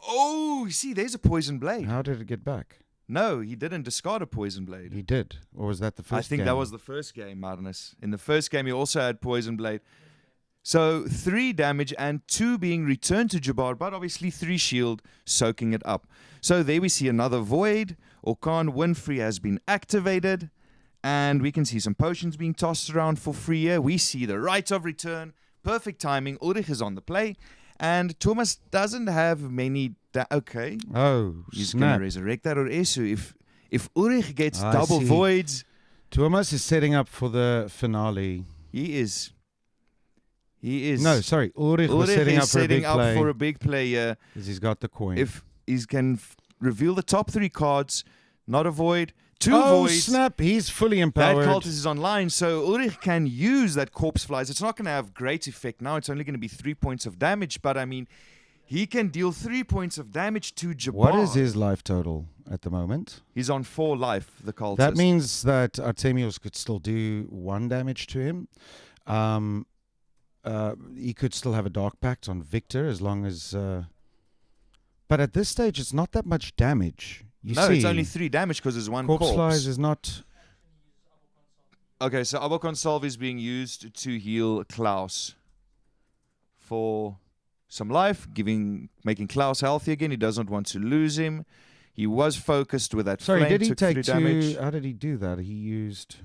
Speaker 2: Oh, see, there's a poison blade.
Speaker 1: how did it get back?
Speaker 2: No, he didn't discard a poison blade.
Speaker 1: He did, or was that the first?
Speaker 2: I think
Speaker 1: game?
Speaker 2: that was the first game, Magnus. In the first game, he also had poison blade. So 3 damage and 2 being returned to Jabbar, but obviously 3 shield, soaking it up. So there we see another void. Orkan Winfrey has been activated, and we can see some potions being tossed around for free here. We see the right of return, perfect timing. Ulrich is on the play, and Thomas doesn't have many. Okay,
Speaker 1: Oh,
Speaker 2: he's going
Speaker 1: snap!
Speaker 2: to resurrect that or Esu. If Ulrich gets
Speaker 1: I
Speaker 2: double
Speaker 1: see.
Speaker 2: voids,
Speaker 1: Thomas is setting up for the finale.
Speaker 2: he is.
Speaker 1: No, sorry, Ulrich was
Speaker 2: Ulrich
Speaker 1: setting
Speaker 2: is
Speaker 1: up for a
Speaker 2: setting
Speaker 1: big
Speaker 2: up
Speaker 1: play
Speaker 2: for a big play here.
Speaker 1: because he's got the coin.
Speaker 2: If he can reveal the top 3 cards, not a void, 2
Speaker 1: oh
Speaker 2: voids.
Speaker 1: snap! He's fully
Speaker 2: That
Speaker 1: empowered.
Speaker 2: cultist is online, so Ulrich can use that corpse flies. It's not going to have great effect now. It's only going to be 3 points of damage, but I mean, he can deal 3 points of damage to Jabbar.
Speaker 1: What is his life total at the moment?
Speaker 2: He's on 4 life, the cultist.
Speaker 1: That means that Artemius could still do 1 damage to him. He could still have a Dark Pact on Victor as long as... but at this stage, it's not that much damage. You
Speaker 2: no,
Speaker 1: see,
Speaker 2: it's only 3 damage because there's 1 corpse.
Speaker 1: Corpse Flies is not...
Speaker 2: Okay, so Abokon Salve is being used to heal Klaus for some life, making Klaus healthy again. He doesn't want to lose him. He was focused with that
Speaker 1: Sorry,
Speaker 2: flame,
Speaker 1: did he
Speaker 2: took
Speaker 1: take
Speaker 2: 3
Speaker 1: 2...
Speaker 2: damage.
Speaker 1: How did he do that? He used...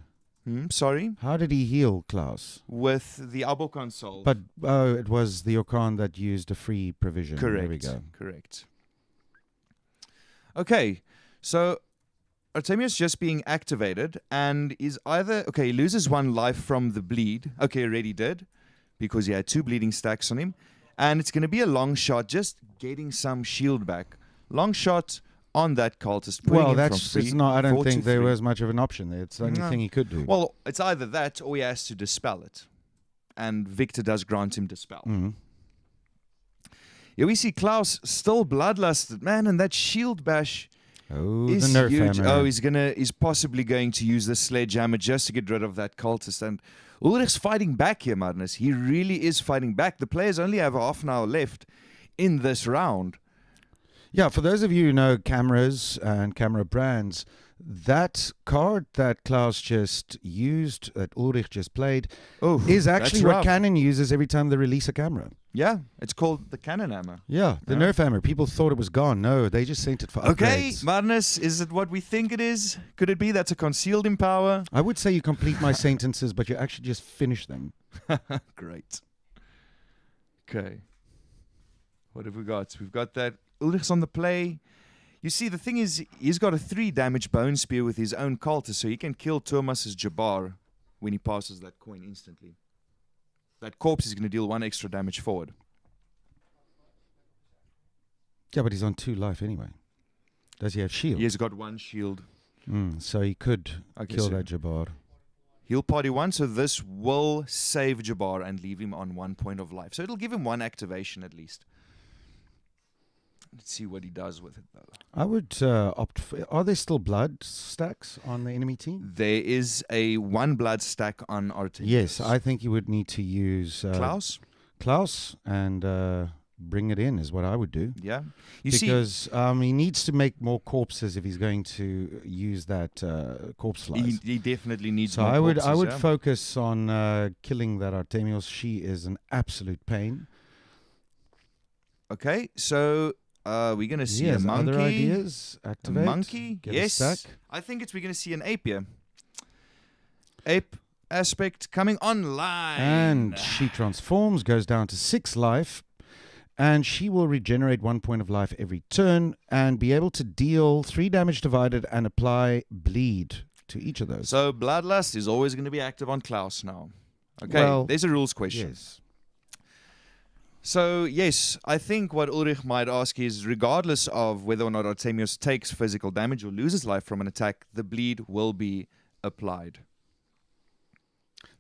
Speaker 2: Sorry?
Speaker 1: How did he heal Klaus?
Speaker 2: With the Abokon Salve.
Speaker 1: But it was the Okan that used a free provision.
Speaker 2: Correct.
Speaker 1: There we go.
Speaker 2: Correct. Okay, so Artemius just being activated and is either... Okay, he loses 1 life from the bleed. Okay, already did because he had 2 bleeding stacks on him. And it's going to be a long shot, just getting some shield back. Long shot on that cultist.
Speaker 1: Well,
Speaker 2: him
Speaker 1: that's
Speaker 2: from
Speaker 1: it's
Speaker 2: 3,
Speaker 1: not. I don't
Speaker 2: 4 to
Speaker 1: think there
Speaker 2: 3.
Speaker 1: was much of an option there. It's the only
Speaker 2: No.
Speaker 1: thing he could do.
Speaker 2: Well, it's either that or he has to dispel it. And Victor does grant him dispel.
Speaker 1: Mhm.
Speaker 2: Here we see Klaus still bloodlusted, man, and that shield bash
Speaker 1: Oh,
Speaker 2: is
Speaker 1: the nerf
Speaker 2: huge.
Speaker 1: hammer.
Speaker 2: Oh, he's possibly going to use the sledgehammer just to get rid of that cultist. And Ulrich's fighting back here, Madness. He really is fighting back. The players only have half an hour left in this round.
Speaker 1: Yeah, for those of you who know cameras and camera brands, that card that Klaus just used, that Ulrich just played, is actually
Speaker 2: that's
Speaker 1: what
Speaker 2: rough.
Speaker 1: Canon uses every time they release a camera.
Speaker 2: Yeah, it's called the cannon hammer.
Speaker 1: Yeah, the
Speaker 2: Yeah.
Speaker 1: nerf hammer. People thought it was gone. No, they just sent it for
Speaker 2: Okay,
Speaker 1: upgrades.
Speaker 2: Madness, is it what we think it is? Could it be that's a concealed empower?
Speaker 1: I would say you complete my sentences, but you actually just finish them.
Speaker 2: Great. Okay. What have we got? We've got that Ulrich's on the play. You see, the thing is, he's got a 3 damage bone spear with his own cultist, so he can kill Thomas's Jabbar when he passes that coin instantly. That corpse is going to deal 1 extra damage forward.
Speaker 1: Yeah, but he's on 2 life anyway. Does he have shield?
Speaker 2: He has got 1 shield.
Speaker 1: So he could kill
Speaker 2: so
Speaker 1: that Jabbar.
Speaker 2: He'll party 1, so this will save Jabbar and leave him on 1 point of life. So it'll give him 1 activation at least. Let's see what he does with it, though.
Speaker 1: I would opt for... Are there still blood stacks on the enemy team?
Speaker 2: There is a 1 blood stack on Artemius.
Speaker 1: Yes, I think you would need to use... Klaus and bring it in is what I would do.
Speaker 2: Yeah.
Speaker 1: Because he needs to make more corpses if he's going to use that corpse flies.
Speaker 2: He definitely needs
Speaker 1: more
Speaker 2: corpses.
Speaker 1: So I would focus on killing that Artemius. She is an absolute pain.
Speaker 2: Okay, so... we're going to see a monkey.
Speaker 1: Other ideas? Activate.
Speaker 2: A monkey? Yes. I think we're going to see an ape here. Ape aspect coming online.
Speaker 1: And she transforms, goes down to 6 life, and she will regenerate 1 point of life every turn and be able to deal 3 damage divided and apply bleed to each of those.
Speaker 2: So Bloodlust is always going to be active on Klaus now. Okay, there's a rules question.
Speaker 1: Yes.
Speaker 2: So, yes, I think what Ulrich might ask is, regardless of whether or not Artemius takes physical damage or loses life from an attack, the bleed will be applied.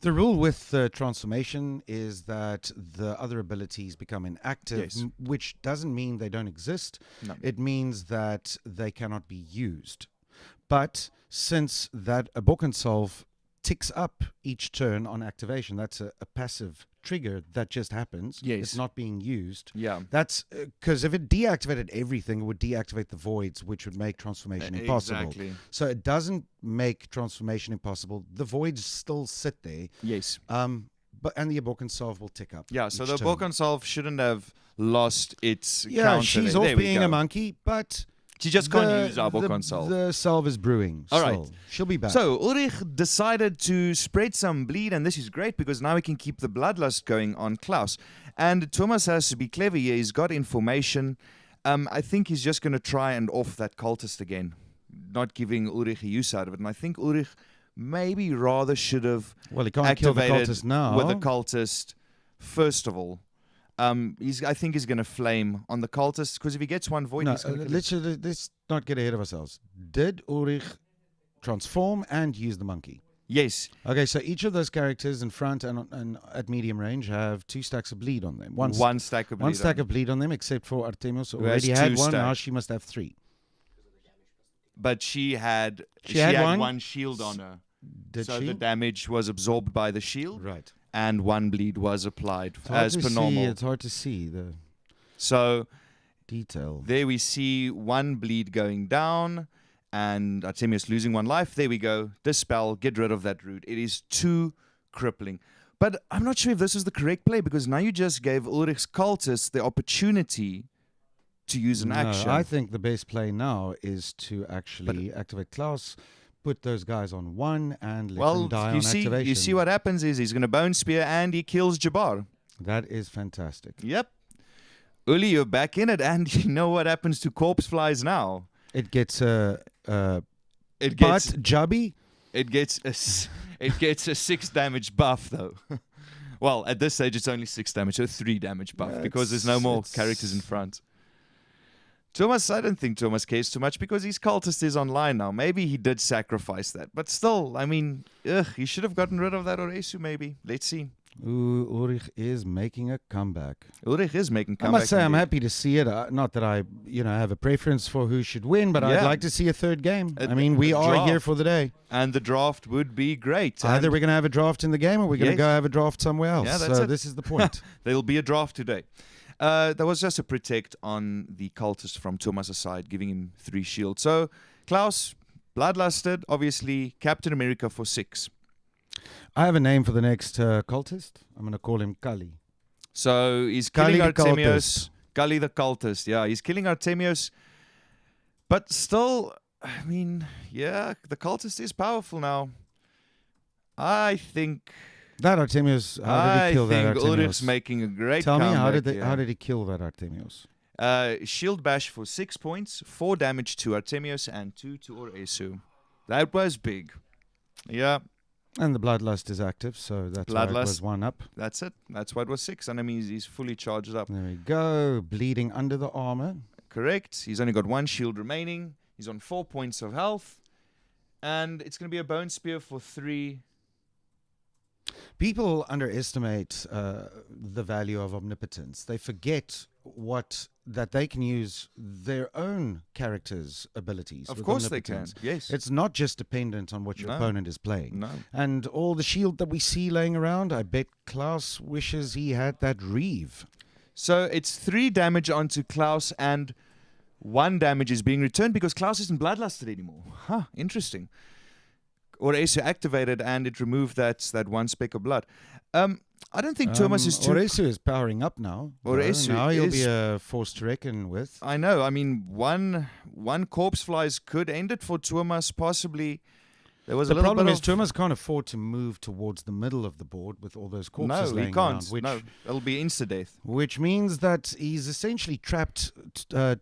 Speaker 1: The rule with transformation is that the other abilities become inactive, which doesn't mean they don't exist.
Speaker 2: No.
Speaker 1: It means that they cannot be used. But since that a book and solve ticks up each turn on activation, that's a passive trigger that just happens.
Speaker 2: Yes.
Speaker 1: It's not being used.
Speaker 2: Yeah.
Speaker 1: That's because if it deactivated everything, it would deactivate the voids, which would make transformation impossible.
Speaker 2: Exactly.
Speaker 1: So it doesn't make transformation impossible. The voids still sit there.
Speaker 2: Yes.
Speaker 1: And the book and solve will tick up.
Speaker 2: Yeah, so the book and solve shouldn't have lost its counter.
Speaker 1: Yeah, she's off being a monkey, but
Speaker 2: she just can't use our book on solve.
Speaker 1: The salve is brewing.
Speaker 2: All right.
Speaker 1: She'll be back.
Speaker 2: So Ulrich decided to spread some bleed, and this is great because now we can keep the bloodlust going on Klaus. And Thomas has to be clever here. He's got information. I think he's just going to try and off that cultist again, not giving Ulrich a use out of it. And I think Ulrich maybe rather should have
Speaker 1: he can't kill the cultist now.
Speaker 2: With the cultist first of all. I think he's going to flame on the cultist because if he gets 1 void, he's going to
Speaker 1: let's not get ahead of ourselves. Did Ulrich transform and use the monkey?
Speaker 2: Yes.
Speaker 1: Okay, so each of those characters in front and at medium range have 2 stacks of bleed on them.
Speaker 2: One stack of bleed.
Speaker 1: 1 stack of bleed on them, except for Artemius, who already had 1. Now she must have 3.
Speaker 2: But she had 1 shield on her.
Speaker 1: Did
Speaker 2: so
Speaker 1: she?
Speaker 2: The damage was absorbed by the shield.
Speaker 1: Right.
Speaker 2: And 1 bleed was applied as per normal.
Speaker 1: It's hard to see the detail.
Speaker 2: There we see 1 bleed going down and Artemius losing 1 life. There we go. Dispel, get rid of that root. It is too crippling. But I'm not sure if this is the correct play because now you just gave Ulrich's cultist the opportunity to use an action.
Speaker 1: I think the best play now is to actually activate Klaus, put those guys on 1 and let them die on activation.
Speaker 2: You see what happens is he's going to bone spear and he kills Jabbar.
Speaker 1: That is fantastic.
Speaker 2: Yep. Uli, you're back in it, and you know what happens to corpse flies now?
Speaker 1: It gets a Jubby.
Speaker 2: It gets a 6 damage buff though. Well, at this stage it's only 6 damage, so 3 damage buff because there's no more characters in front. Thomas, I don't think Thomas cares too much because his cultist is online now. Maybe he did sacrifice that. But still, I mean, he should have gotten rid of that Oresu maybe. Let's see.
Speaker 1: Ulrich is making a comeback.
Speaker 2: Ulrich is making a comeback.
Speaker 1: I must say I'm happy to see it. Not that I have a preference for who should win, but I'd like to see a 3rd game. I mean, we are here for the day.
Speaker 2: And the draft would be great.
Speaker 1: Either we're going to have a draft in the game or we're going to go have a draft somewhere else.
Speaker 2: Yeah, that's
Speaker 1: so this is the point.
Speaker 2: There'll be a draft today. There was just a protect on the cultist from Thomas' side, giving him 3 shields. So, Klaus, bloodlusted, obviously, Captain America for 6.
Speaker 1: I have a name for the next cultist. I'm going to call him Kali.
Speaker 2: So, he's killing Artemius. Kali the cultist, yeah. He's killing Artemius. But still, I mean, yeah, the cultist is powerful now. I think...
Speaker 1: That Artemius, how did he kill that Artemius?
Speaker 2: Ulrich's making a great
Speaker 1: Tell me,
Speaker 2: comeback,
Speaker 1: how did he kill that Artemius?
Speaker 2: Shield bash for 6 points, 4 damage to Artemius and 2 to Oresu. That was big. Yeah.
Speaker 1: And the Bloodlust is active, so that's why it was 1 up.
Speaker 2: That's it. That's why it was 6. And I mean, he's fully charged up.
Speaker 1: There we go. Bleeding under the armor.
Speaker 2: Correct. He's only got 1 shield remaining. He's on 4 points of health. And it's going to be a Bone Spear for 3.
Speaker 1: People underestimate the value of omnipotence. They forget that they can use their own character's abilities.
Speaker 2: Of
Speaker 1: with
Speaker 2: course they can.
Speaker 1: omnipotence.
Speaker 2: Yes.
Speaker 1: It's not just dependent on what your
Speaker 2: No.
Speaker 1: opponent is playing.
Speaker 2: No.
Speaker 1: And all the shield that we see laying around, I bet Klaus wishes he had that Reeve.
Speaker 2: So it's 3 damage onto Klaus and 1 damage is being returned because Klaus isn't bloodlusted anymore. Huh, interesting. Oresu activated and it removed that 1 speck of blood. I don't think Thomas is too...
Speaker 1: Oresu is powering up now.
Speaker 2: Oresu
Speaker 1: now he'll
Speaker 2: is-
Speaker 1: be a force to reckon with.
Speaker 2: I know. I mean, one corpse flies could end it for Thomas, possibly. There was
Speaker 1: The
Speaker 2: a little
Speaker 1: problem
Speaker 2: bit
Speaker 1: is
Speaker 2: of...
Speaker 1: Thomas can't afford to move towards the middle of the board with all those corpses
Speaker 2: No,
Speaker 1: laying
Speaker 2: he can't.
Speaker 1: around, which,
Speaker 2: No, it'll be insta-death.
Speaker 1: which means that he's essentially trapped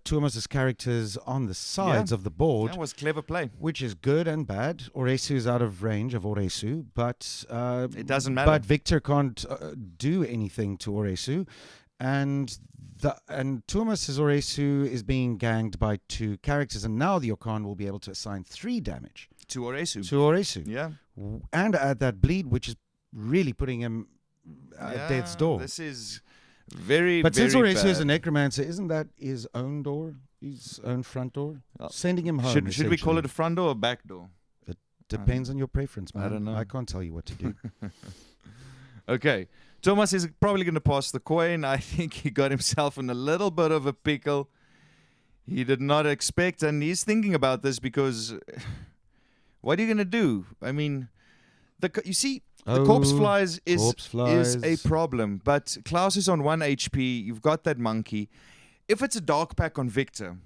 Speaker 1: Thomas's characters on the sides of the board,
Speaker 2: That was clever play.
Speaker 1: which is good and bad. Oresu is out of range of Oresu, but
Speaker 2: It doesn't matter.
Speaker 1: But Victor can't do anything to Oresu, and Thomas's Oresu is being ganged by 2 characters, and now the Okan will be able to assign 3 damage
Speaker 2: To Oresu.
Speaker 1: to Oresu.
Speaker 2: Yeah.
Speaker 1: And add that bleed, which is really putting him at death's door.
Speaker 2: This is very,
Speaker 1: But
Speaker 2: very
Speaker 1: since Oresu
Speaker 2: bad.
Speaker 1: is a necromancer, isn't that his own door? His own front door?
Speaker 2: Well,
Speaker 1: Sending him home.
Speaker 2: Should we call it a
Speaker 1: essentially.
Speaker 2: front door or back door?
Speaker 1: Depends on your preference, man.
Speaker 2: I don't know.
Speaker 1: I can't tell you what to do.
Speaker 2: Okay. Thomas is probably going to pass the coin. I think he got himself in a little bit of a pickle. He did not expect, and he's thinking about this because what are you going to do? I mean, you see, the corpse flies is a problem, but Klaus is on 1 HP. You've got that monkey. If it's a dark pack on Victor,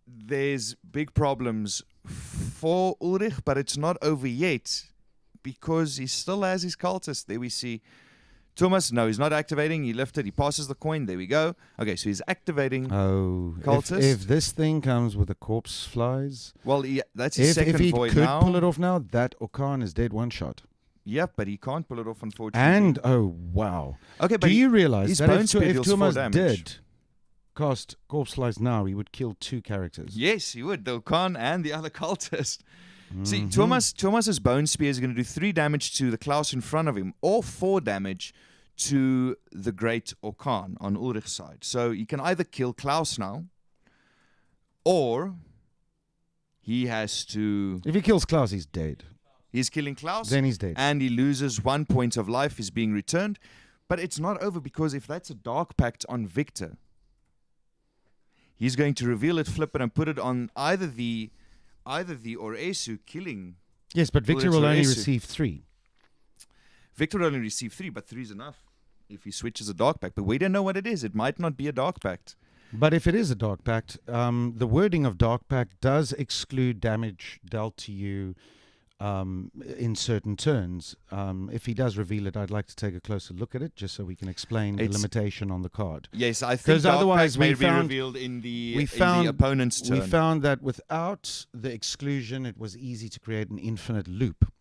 Speaker 2: there's big problems for Ulrich, but it's not over yet because he still has his cultist. There we see Thomas. No, he's not activating. He lifted. He passes the coin. There we go. Okay, so he's activating. Cultist.
Speaker 1: If this thing comes with the corpse flies,
Speaker 2: Well, that's his second
Speaker 1: if he
Speaker 2: void
Speaker 1: could
Speaker 2: now.
Speaker 1: pull it off now, that Okan is dead 1 shot.
Speaker 2: Yep, but he can't pull it off, unfortunately.
Speaker 1: And wow,
Speaker 2: okay, but
Speaker 1: do you realize
Speaker 2: his
Speaker 1: that
Speaker 2: bone
Speaker 1: if,
Speaker 2: spear
Speaker 1: if
Speaker 2: deals 4
Speaker 1: Thomas
Speaker 2: damage.
Speaker 1: did cast corpse flies now, he would kill 2 characters.
Speaker 2: Yes, he would. The Khan and the other cultist. See,
Speaker 1: Mhm.
Speaker 2: Thomas's bone spear is going to do 3 damage to the Klaus in front of him, or 4 damage to the Great Orkan on Ulrich's side. So he can either kill Klaus now, or he has to.
Speaker 1: If he kills Klaus, he's dead.
Speaker 2: He's killing Klaus,
Speaker 1: Then he's dead.
Speaker 2: and he loses 1 point of life. Is being returned, but it's not over because if that's a Dark Pact on Victor, he's going to reveal it, flip it, and put it on either the Oresu killing.
Speaker 1: Yes, but Victor
Speaker 2: Ulrich's
Speaker 1: will only
Speaker 2: Oresu.
Speaker 1: receive 3.
Speaker 2: Victor will only receive 3, but 3 is enough if he switches a Dark Pact. But we don't know what it is. It might not be a Dark Pact.
Speaker 1: But if it is a Dark Pact, the wording of Dark Pact does exclude damage dealt to you in certain turns. If he does reveal it, I'd like to take a closer look at it, just so we can explain the
Speaker 2: It's-
Speaker 1: limitation on the card.
Speaker 2: Yes, I think
Speaker 1: 'Cause
Speaker 2: Dark
Speaker 1: otherwise
Speaker 2: Pact may
Speaker 1: we
Speaker 2: be
Speaker 1: found-
Speaker 2: revealed in the
Speaker 1: we found-
Speaker 2: opponent's turn.
Speaker 1: We found that without the exclusion, it was easy to create an infinite loop.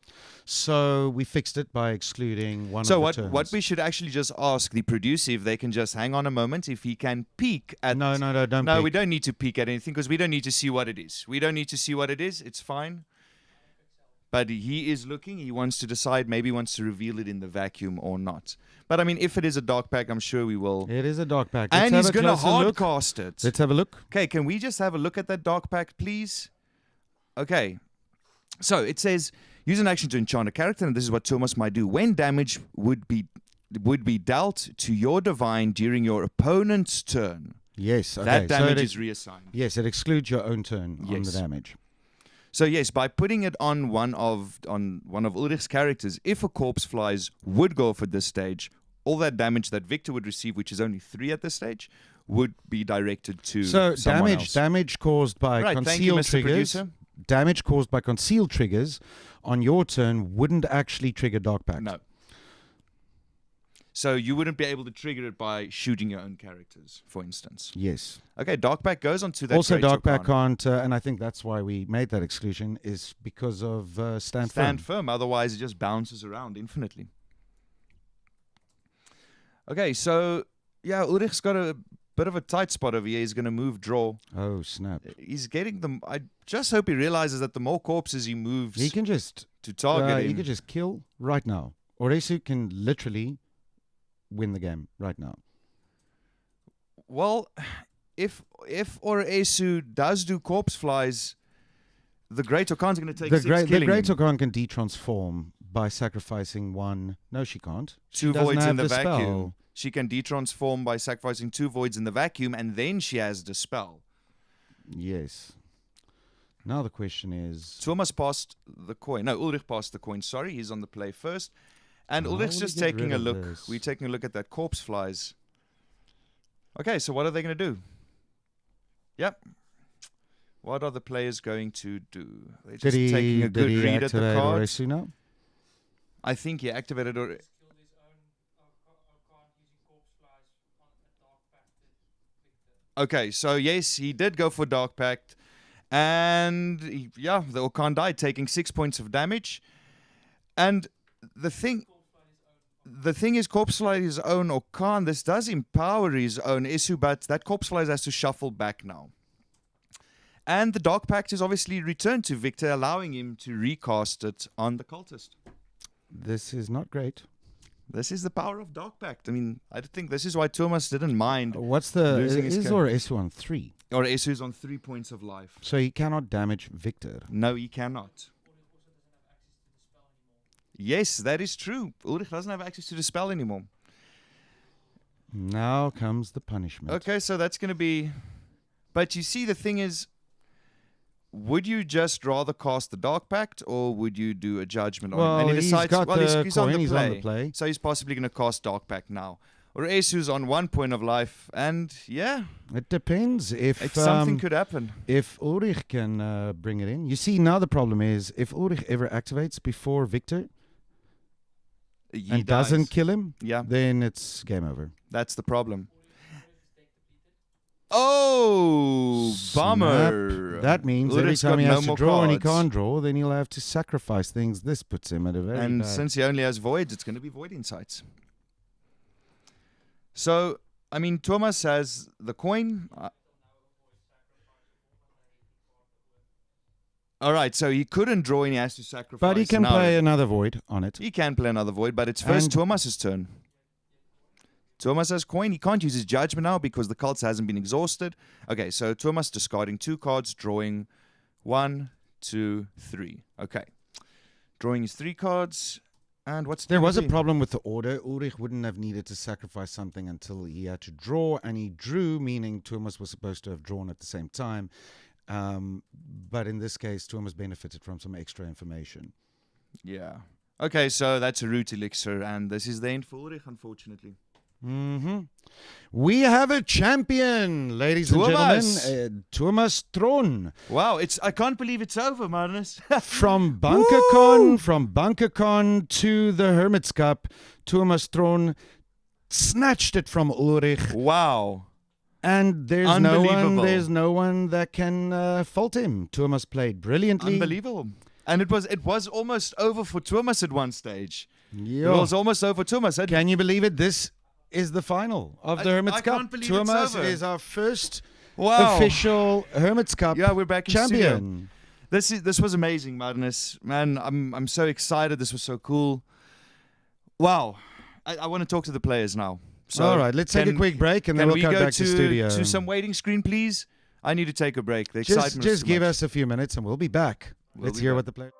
Speaker 1: So we fixed it by excluding one
Speaker 2: So
Speaker 1: of the turns.
Speaker 2: what we should actually just ask the producer if they can just hang on a moment, if he can peek at...
Speaker 1: No, don't
Speaker 2: No,
Speaker 1: peek.
Speaker 2: we don't need to peek at anything because we don't need to see what it is. We don't need to see what it is. It's fine. But he is looking. He wants to decide. Maybe he wants to reveal it in the vacuum or not. But I mean, if it is a Dark Pack, I'm sure we will.
Speaker 1: It is a Dark Pact.
Speaker 2: And
Speaker 1: Let's
Speaker 2: he's
Speaker 1: have a
Speaker 2: going to
Speaker 1: closer look.
Speaker 2: hardcast it.
Speaker 1: Let's have a look.
Speaker 2: Okay, can we just have a look at that Dark Pact, please? Okay. So it says, use an action to enchant a character, and this is what Thomas might do. When damage would be dealt to your divine during your opponent's turn,
Speaker 1: Yes. Okay.
Speaker 2: that damage
Speaker 1: so
Speaker 2: is reassigned.
Speaker 1: Yes, it excludes your own turn on the
Speaker 2: Yes.
Speaker 1: damage.
Speaker 2: So yes, by putting it on one of Ulrich's characters, if a corpse flies would go off at this stage, all that damage that Victor would receive, which is only 3 at this stage, would be directed to
Speaker 1: So
Speaker 2: someone else.
Speaker 1: damage caused by
Speaker 2: Right, thank you,
Speaker 1: concealed
Speaker 2: Mr.
Speaker 1: triggers.
Speaker 2: Producer.
Speaker 1: Damage caused by concealed triggers on your turn wouldn't actually trigger Dark Pact.
Speaker 2: No. So you wouldn't be able to trigger it by shooting your own characters, for instance.
Speaker 1: Yes.
Speaker 2: Okay, Darkback goes on to that.
Speaker 1: Also,
Speaker 2: Great
Speaker 1: Darkback
Speaker 2: Orkan.
Speaker 1: can't, and I think that's why we made that exclusion, is because of stand
Speaker 2: Stand
Speaker 1: firm.
Speaker 2: firm, otherwise it just bounces around infinitely. Okay, so yeah, Ulrich's got a bit of a tight spot over here. He's going to move draw.
Speaker 1: Oh, snap.
Speaker 2: He's getting them. I just hope he realizes that the more corpses he moves
Speaker 1: He can just
Speaker 2: to target
Speaker 1: he
Speaker 2: him.
Speaker 1: can just kill right now. Oresu can literally win the game right now.
Speaker 2: Well, if Oresu does do corpse flies, the Great Orkan's going to take
Speaker 1: The
Speaker 2: 6
Speaker 1: Great
Speaker 2: killing him.
Speaker 1: Orkan can detransform by sacrificing one. No, she can't. She
Speaker 2: 2
Speaker 1: doesn't
Speaker 2: voids
Speaker 1: have
Speaker 2: in the
Speaker 1: spell.
Speaker 2: vacuum. She can detransform by sacrificing 2 voids in the vacuum, and then she has the spell.
Speaker 1: Yes. Now the question is,
Speaker 2: Thomas passed the coin. No, Ulrich passed the coin. Sorry, he's on the play first. And
Speaker 1: How
Speaker 2: Ulrich's
Speaker 1: will he
Speaker 2: just
Speaker 1: get
Speaker 2: taking
Speaker 1: rid
Speaker 2: a
Speaker 1: of
Speaker 2: look.
Speaker 1: this?
Speaker 2: We're taking a look at that corpse flies. Okay, so what are they going to do? Yep. What are the players going to do? They're just taking a good read at the
Speaker 1: activate
Speaker 2: cards.
Speaker 1: Oresu now?
Speaker 2: I think he activated or okay, so yes, he did go for Dark Pact. And the Orkan died, taking 6 points of damage. And the thing is, Corpse Fly his own Orkan. This does empower his own Isu, but that Corpse Fly has to shuffle back now. And the Dark Pact is obviously returned to Victor, allowing him to recast it on the cultist.
Speaker 1: This is not great.
Speaker 2: This is the power of Dark Pact. I mean, I think this is why Thomas didn't mind.
Speaker 1: What's the
Speaker 2: losing his
Speaker 1: is Oresu on 3?
Speaker 2: Or Isu's on 3 points of life.
Speaker 1: So he cannot damage Victor.
Speaker 2: No, he cannot. Yes, that is true. Ulrich doesn't have access to the spell anymore.
Speaker 1: Now comes the punishment.
Speaker 2: Okay, so that's going to be... But you see, the thing is, would you just rather cast the Dark Pact, or would you do a judgment on him?
Speaker 1: Well,
Speaker 2: And he
Speaker 1: he's
Speaker 2: decides,
Speaker 1: got the
Speaker 2: he's
Speaker 1: coin,
Speaker 2: on the
Speaker 1: he's
Speaker 2: play.
Speaker 1: on the play.
Speaker 2: So he's possibly going to cast Dark Pact now. Or Esu's on 1 point of life, and yeah,
Speaker 1: It depends if
Speaker 2: something could happen.
Speaker 1: if Ulrich can bring it in. You see, now the problem is if Ulrich ever activates before Victor
Speaker 2: He
Speaker 1: and
Speaker 2: dies.
Speaker 1: doesn't kill him,
Speaker 2: Yeah,
Speaker 1: then it's game over.
Speaker 2: that's the problem. Oh, bummer.
Speaker 1: Snap. That means every
Speaker 2: Ulrich's
Speaker 1: time
Speaker 2: got
Speaker 1: he
Speaker 2: no
Speaker 1: has to
Speaker 2: more
Speaker 1: draw and he
Speaker 2: cards.
Speaker 1: can't draw, then he'll have to sacrifice things. This puts him at a very
Speaker 2: And
Speaker 1: bad...
Speaker 2: since he only has voids, it's going to be void insights. So, I mean, Thomas has the coin. All right, so he couldn't draw and he has to sacrifice.
Speaker 1: But he can
Speaker 2: now.
Speaker 1: play another void on it.
Speaker 2: He can play another void, but it's first
Speaker 1: And-
Speaker 2: Thomas's turn. Thomas has coin. He can't use his judgment now because the cults hasn't been exhausted. Okay, so Thomas discarding 2 cards, drawing 1, 2, 3. Okay. Drawing his 3 cards. And what's
Speaker 1: There
Speaker 2: gonna
Speaker 1: was a
Speaker 2: be?
Speaker 1: problem with the order. Ulrich wouldn't have needed to sacrifice something until he had to draw, and he drew, meaning Thomas was supposed to have drawn at the same time. But in this case, Thomas benefited from some extra information.
Speaker 2: Yeah. Okay, so that's a root elixir, and this is the end for Ulrich, unfortunately.
Speaker 1: We have a champion, ladies
Speaker 2: Thomas.
Speaker 1: and gentlemen. Thomas Theron
Speaker 2: Wow, I can't believe it's over, Magnus.
Speaker 1: from BunkerCon to the Hermit's Cup. Thomas Theron snatched it from Ulrich,
Speaker 2: Wow.
Speaker 1: and there's
Speaker 2: Unbelievable.
Speaker 1: no one that can fault him. Thomas played brilliantly.
Speaker 2: Unbelievable. And it was almost over for Thomas at one stage.
Speaker 1: Yo.
Speaker 2: It was almost over for Thomas.
Speaker 1: Can you believe it? This is the final of the Hermit's
Speaker 2: I
Speaker 1: Cup.
Speaker 2: can't believe it's
Speaker 1: Thomas
Speaker 2: over.
Speaker 1: is our first
Speaker 2: Wow.
Speaker 1: official Hermit's Cup
Speaker 2: Yeah, we're back in studio.
Speaker 1: champion.
Speaker 2: This was amazing, Magnus. Man, I'm so excited. This was so cool. Wow. I want to talk to the players now. So
Speaker 1: All right, let's take a
Speaker 2: can-
Speaker 1: quick break and then
Speaker 2: Can
Speaker 1: we'll
Speaker 2: we
Speaker 1: cut
Speaker 2: go
Speaker 1: back to studio.
Speaker 2: to some waiting screen, please? I need to take a break. The excitement is
Speaker 1: Just
Speaker 2: too
Speaker 1: give
Speaker 2: much.
Speaker 1: us a few minutes and we'll be back.
Speaker 2: We'll
Speaker 1: Let's
Speaker 2: be
Speaker 1: hear
Speaker 2: back.
Speaker 1: what the player.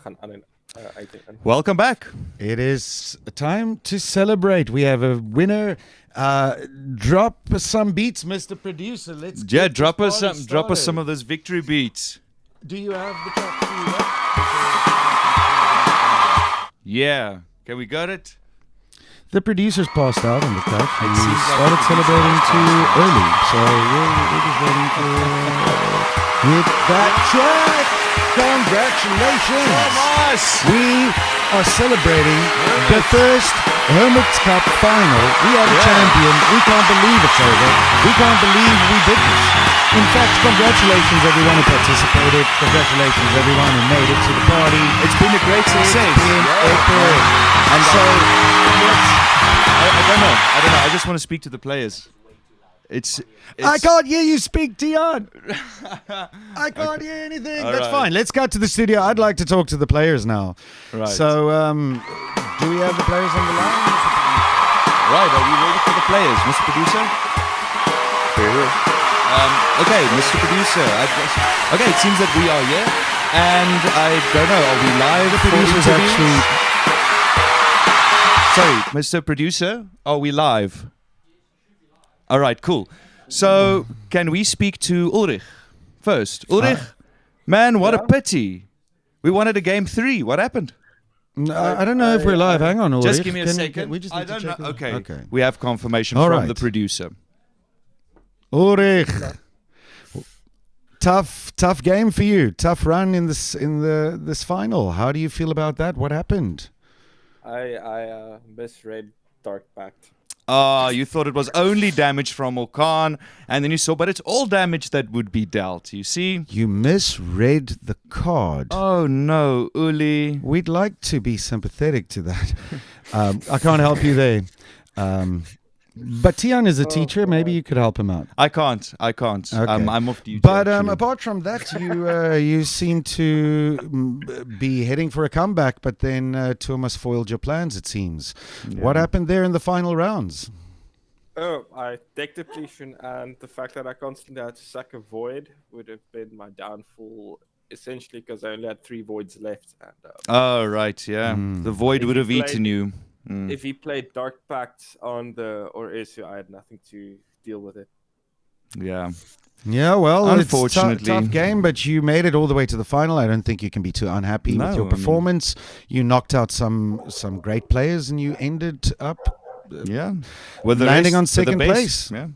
Speaker 3: gaan uitdelen.
Speaker 2: Welcome back.
Speaker 1: It is time to celebrate. We have a winner. Drop some beats, Mr. Producer. Let's get
Speaker 2: Drop
Speaker 1: this
Speaker 2: us
Speaker 1: party
Speaker 2: some
Speaker 1: started.
Speaker 2: of those victory beats.
Speaker 1: Do you have the track queued up?
Speaker 2: Yeah. Okay, we got it.
Speaker 1: The producer's passed out on the couch. He
Speaker 2: seems like
Speaker 1: started
Speaker 2: the
Speaker 1: celebrating too early, so we're just waiting to hit that track. Congratulations!
Speaker 2: Thomas!
Speaker 1: We are celebrating the first Hermit's Cup final. We are the champion. We can't believe it's over. We can't believe we did this. In fact, congratulations everyone who participated. Congratulations everyone who made it to the party.
Speaker 2: It's been a great success.
Speaker 1: It's been epic.
Speaker 2: And
Speaker 1: So,
Speaker 2: I don't know. I just want to speak to the players. It's
Speaker 1: I can't hear you speak, Dion. I can't hear anything.
Speaker 2: All
Speaker 1: That's
Speaker 2: right.
Speaker 1: fine. Let's cut to the studio. I'd like to talk to the players now.
Speaker 2: Right.
Speaker 1: So, do we have the players on the line?
Speaker 2: Right, are we ready for the players, Mr. Producer? Okay, Mr. Producer. Okay, it seems that we are here, and I don't know. Are we live?
Speaker 1: The
Speaker 2: for
Speaker 1: producers
Speaker 2: interviews?
Speaker 1: actually.
Speaker 2: Sorry, Mr. Producer. Are we live? All right, cool. So, can we speak to Ulrich first? Ulrich, man, what a pity. We wanted a game 3. What happened?
Speaker 1: No, I don't know if we're live. Hang on,
Speaker 2: Just
Speaker 1: Ulrich.
Speaker 2: give me a
Speaker 1: Can-
Speaker 2: second.
Speaker 1: We just
Speaker 2: I
Speaker 1: need to
Speaker 2: don't
Speaker 1: check
Speaker 2: know.
Speaker 1: it.
Speaker 2: Okay. We have confirmation
Speaker 1: All
Speaker 2: from
Speaker 1: right.
Speaker 2: the producer.
Speaker 1: Ulrich. Tough game for you. Tough run in this final. How do you feel about that? What happened?
Speaker 3: I misread Dark Pact.
Speaker 2: You thought it was only damage from Orkan, and then you saw, but it's all damage that would be dealt, you see?
Speaker 1: You misread the card.
Speaker 2: Oh no, Uli.
Speaker 1: We'd like to be sympathetic to that. I can't help you there. But Tian is a teacher. Maybe you could help him out.
Speaker 2: I can't.
Speaker 1: Okay.
Speaker 2: I'm off duty.
Speaker 1: But
Speaker 2: actually.
Speaker 1: apart from that, you seem to be heading for a comeback. But then Thomas foiled your plans, it seems. What happened there in the final rounds?
Speaker 3: Oh, I deck depletion, and the fact that I constantly had to sack a void would have been my downfall, essentially because I only had 3 voids left. And
Speaker 2: Oh, right, yeah. The void
Speaker 3: If
Speaker 2: would
Speaker 3: you
Speaker 2: have eaten
Speaker 3: played-
Speaker 2: you.
Speaker 3: if he played Dark Pact on the Issue, I had nothing to deal with it.
Speaker 2: Yeah.
Speaker 1: Yeah, well,
Speaker 2: Unfortunately.
Speaker 1: it's tough game, but you made it all the way to the final. I don't think you can be too unhappy with
Speaker 2: No,
Speaker 1: your
Speaker 2: I mean-
Speaker 1: performance. You knocked out some great players, and you ended up
Speaker 2: Yeah. With the
Speaker 1: landing
Speaker 2: rest-
Speaker 1: on
Speaker 2: with the
Speaker 1: second
Speaker 2: base.
Speaker 1: place.
Speaker 2: Yeah.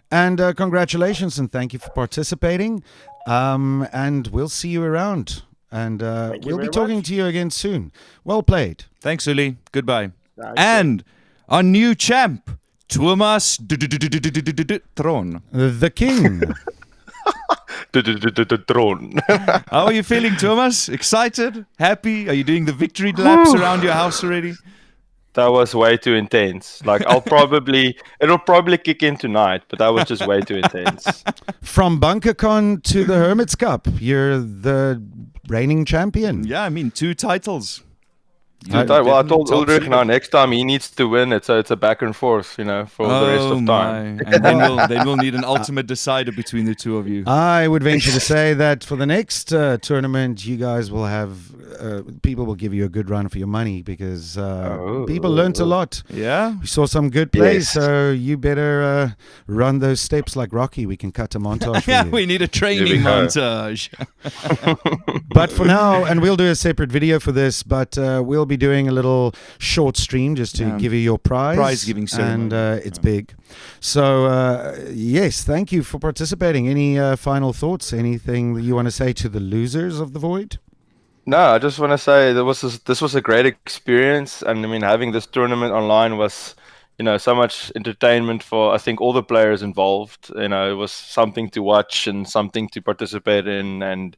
Speaker 1: And congratulations, and thank you for participating. And we'll see you around. And
Speaker 3: Thank you
Speaker 1: we'll be
Speaker 3: very
Speaker 1: talking
Speaker 3: much.
Speaker 1: to you again soon. Well played.
Speaker 2: Thanks, Uli. Goodbye.
Speaker 3: Thank you.
Speaker 2: And our new champ, Thomas Theron.
Speaker 1: The king.
Speaker 4: Drone.
Speaker 2: How are you feeling, Thomas? Excited? Happy? Are you doing the victory laps around your house already?
Speaker 4: That was way too intense. Like it'll probably kick in tonight, but that was just way too intense.
Speaker 1: From BunkerCon to the Hermit's Cup, you're the reigning champion.
Speaker 2: Yeah, I mean, 2 titles.
Speaker 4: Well, I
Speaker 2: Definitely
Speaker 4: told
Speaker 2: top
Speaker 4: Ulrich
Speaker 2: seed.
Speaker 4: now next time he needs to win. It's a back and forth, for the rest of time.
Speaker 2: And then we'll need an ultimate decider between the two of you.
Speaker 1: I would venture to say that for the next tournament, you guys will have people will give you a good run for your money because people learnt a lot.
Speaker 2: Yeah?
Speaker 1: We saw some good plays,
Speaker 4: Yes.
Speaker 1: so you better run those steps like Rocky. We can cut a montage for
Speaker 2: Yeah,
Speaker 1: you.
Speaker 2: we need a training
Speaker 4: go.
Speaker 2: montage.
Speaker 1: But for now, and we'll do a separate video for this, but we'll be doing a little short stream just to
Speaker 2: Yeah.
Speaker 1: give you your prize.
Speaker 2: Prize-giving ceremony.
Speaker 1: And it's big. So, yes, thank you for participating. Any final thoughts? Anything that you want to say to the losers of the Void?
Speaker 4: No, I just want to say this was a great experience, and I mean having this tournament online was, so much entertainment for I think all the players involved. It was something to watch and something to participate in, and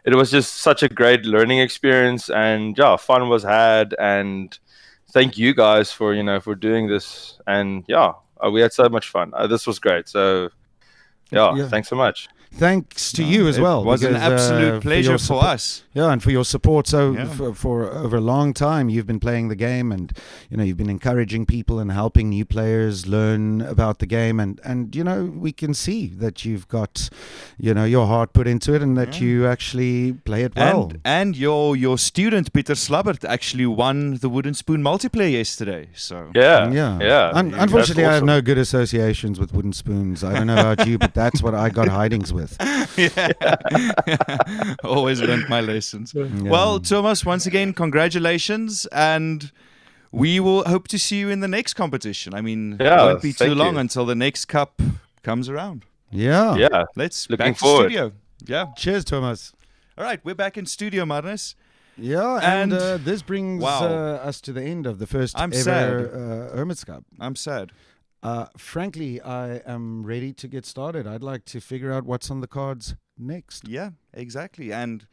Speaker 4: it was just such a great learning experience. And yeah, fun was had, and thank you guys for for doing this. And yeah, we had so much fun. This was great. So yeah,
Speaker 1: Yeah.
Speaker 4: thanks so much.
Speaker 1: Thanks to
Speaker 2: No,
Speaker 1: you as well.
Speaker 2: It was an
Speaker 1: because,
Speaker 2: absolute pleasure
Speaker 1: your
Speaker 2: for
Speaker 1: suppo-
Speaker 2: us.
Speaker 1: Yeah, and for your support. So
Speaker 2: Yeah.
Speaker 1: for over a long time, you've been playing the game, and you've been encouraging people and helping new players learn about the game, and we can see that you've got your heart put into it, and that
Speaker 2: Yeah.
Speaker 1: you actually play it well.
Speaker 2: And your student Peter Slabbert actually won the Wooden Spoon multiplayer yesterday. So
Speaker 4: Yeah.
Speaker 1: Unfortunately, I have
Speaker 4: That's
Speaker 1: no good associations with wooden spoons. I don't know about you, but that's what I got hidings with.
Speaker 2: always learned my lessons.
Speaker 1: Yeah.
Speaker 2: Well, Thomas, once again, congratulations, and we will hope to see you in the next competition. I mean, it won't be too
Speaker 4: thank
Speaker 2: long
Speaker 4: you.
Speaker 2: until the next cup comes around.
Speaker 1: Yeah.
Speaker 4: Yeah.
Speaker 2: Let's
Speaker 4: Looking
Speaker 2: back
Speaker 4: forward.
Speaker 2: to studio. Yeah.
Speaker 1: Cheers, Thomas.
Speaker 2: All right, we're back in studio, Marnus.
Speaker 1: Yeah, and this brings
Speaker 2: wow.
Speaker 1: us to the end of the first
Speaker 2: I'm
Speaker 1: ever Hermit's Cup.
Speaker 2: I'm sad.
Speaker 1: Frankly, I am ready to get started. I'd like to figure out what's on the cards next.
Speaker 2: Yeah, exactly. And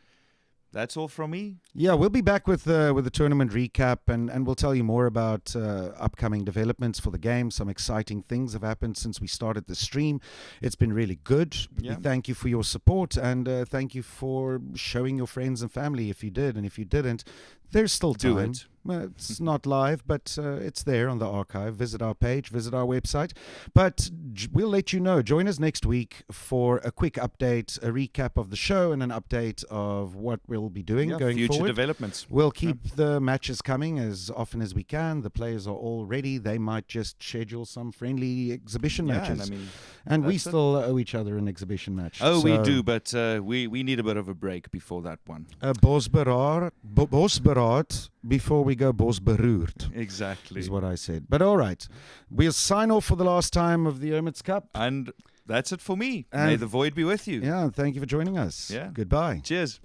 Speaker 2: that's all from me.
Speaker 1: Yeah, we'll be back with the tournament recap, and we'll tell you more about upcoming developments for the game. Some exciting things have happened since we started the stream. It's been really good.
Speaker 2: Yeah.
Speaker 1: We thank you for your support, and thank you for showing your friends and family if you did, and if you didn't, there's still time.
Speaker 2: Do it.
Speaker 1: Well, it's not live, but it's there on the archive. Visit our page, visit our website. But we'll let you know. Join us next week for a quick update, a recap of the show, and an update of what we'll be doing going
Speaker 2: future
Speaker 1: forward.
Speaker 2: developments.
Speaker 1: We'll keep the matches coming as often as we can. The players are all ready. They might just schedule some friendly exhibition matches.
Speaker 2: And I mean,
Speaker 1: And we
Speaker 2: that's it.
Speaker 1: still owe each other an exhibition match.
Speaker 2: oh, we
Speaker 1: So,
Speaker 2: do, but we need a bit of a break before that one.
Speaker 1: Bosberaad before we go bosberoerd.
Speaker 2: Exactly.
Speaker 1: Is what I said. But all right, we'll sign off for the last time of the Hermit's Cup.
Speaker 2: And that's it for me.
Speaker 1: And-
Speaker 2: May the void be with you.
Speaker 1: Yeah, thank you for joining us.
Speaker 2: Yeah.
Speaker 1: Goodbye.
Speaker 2: Cheers.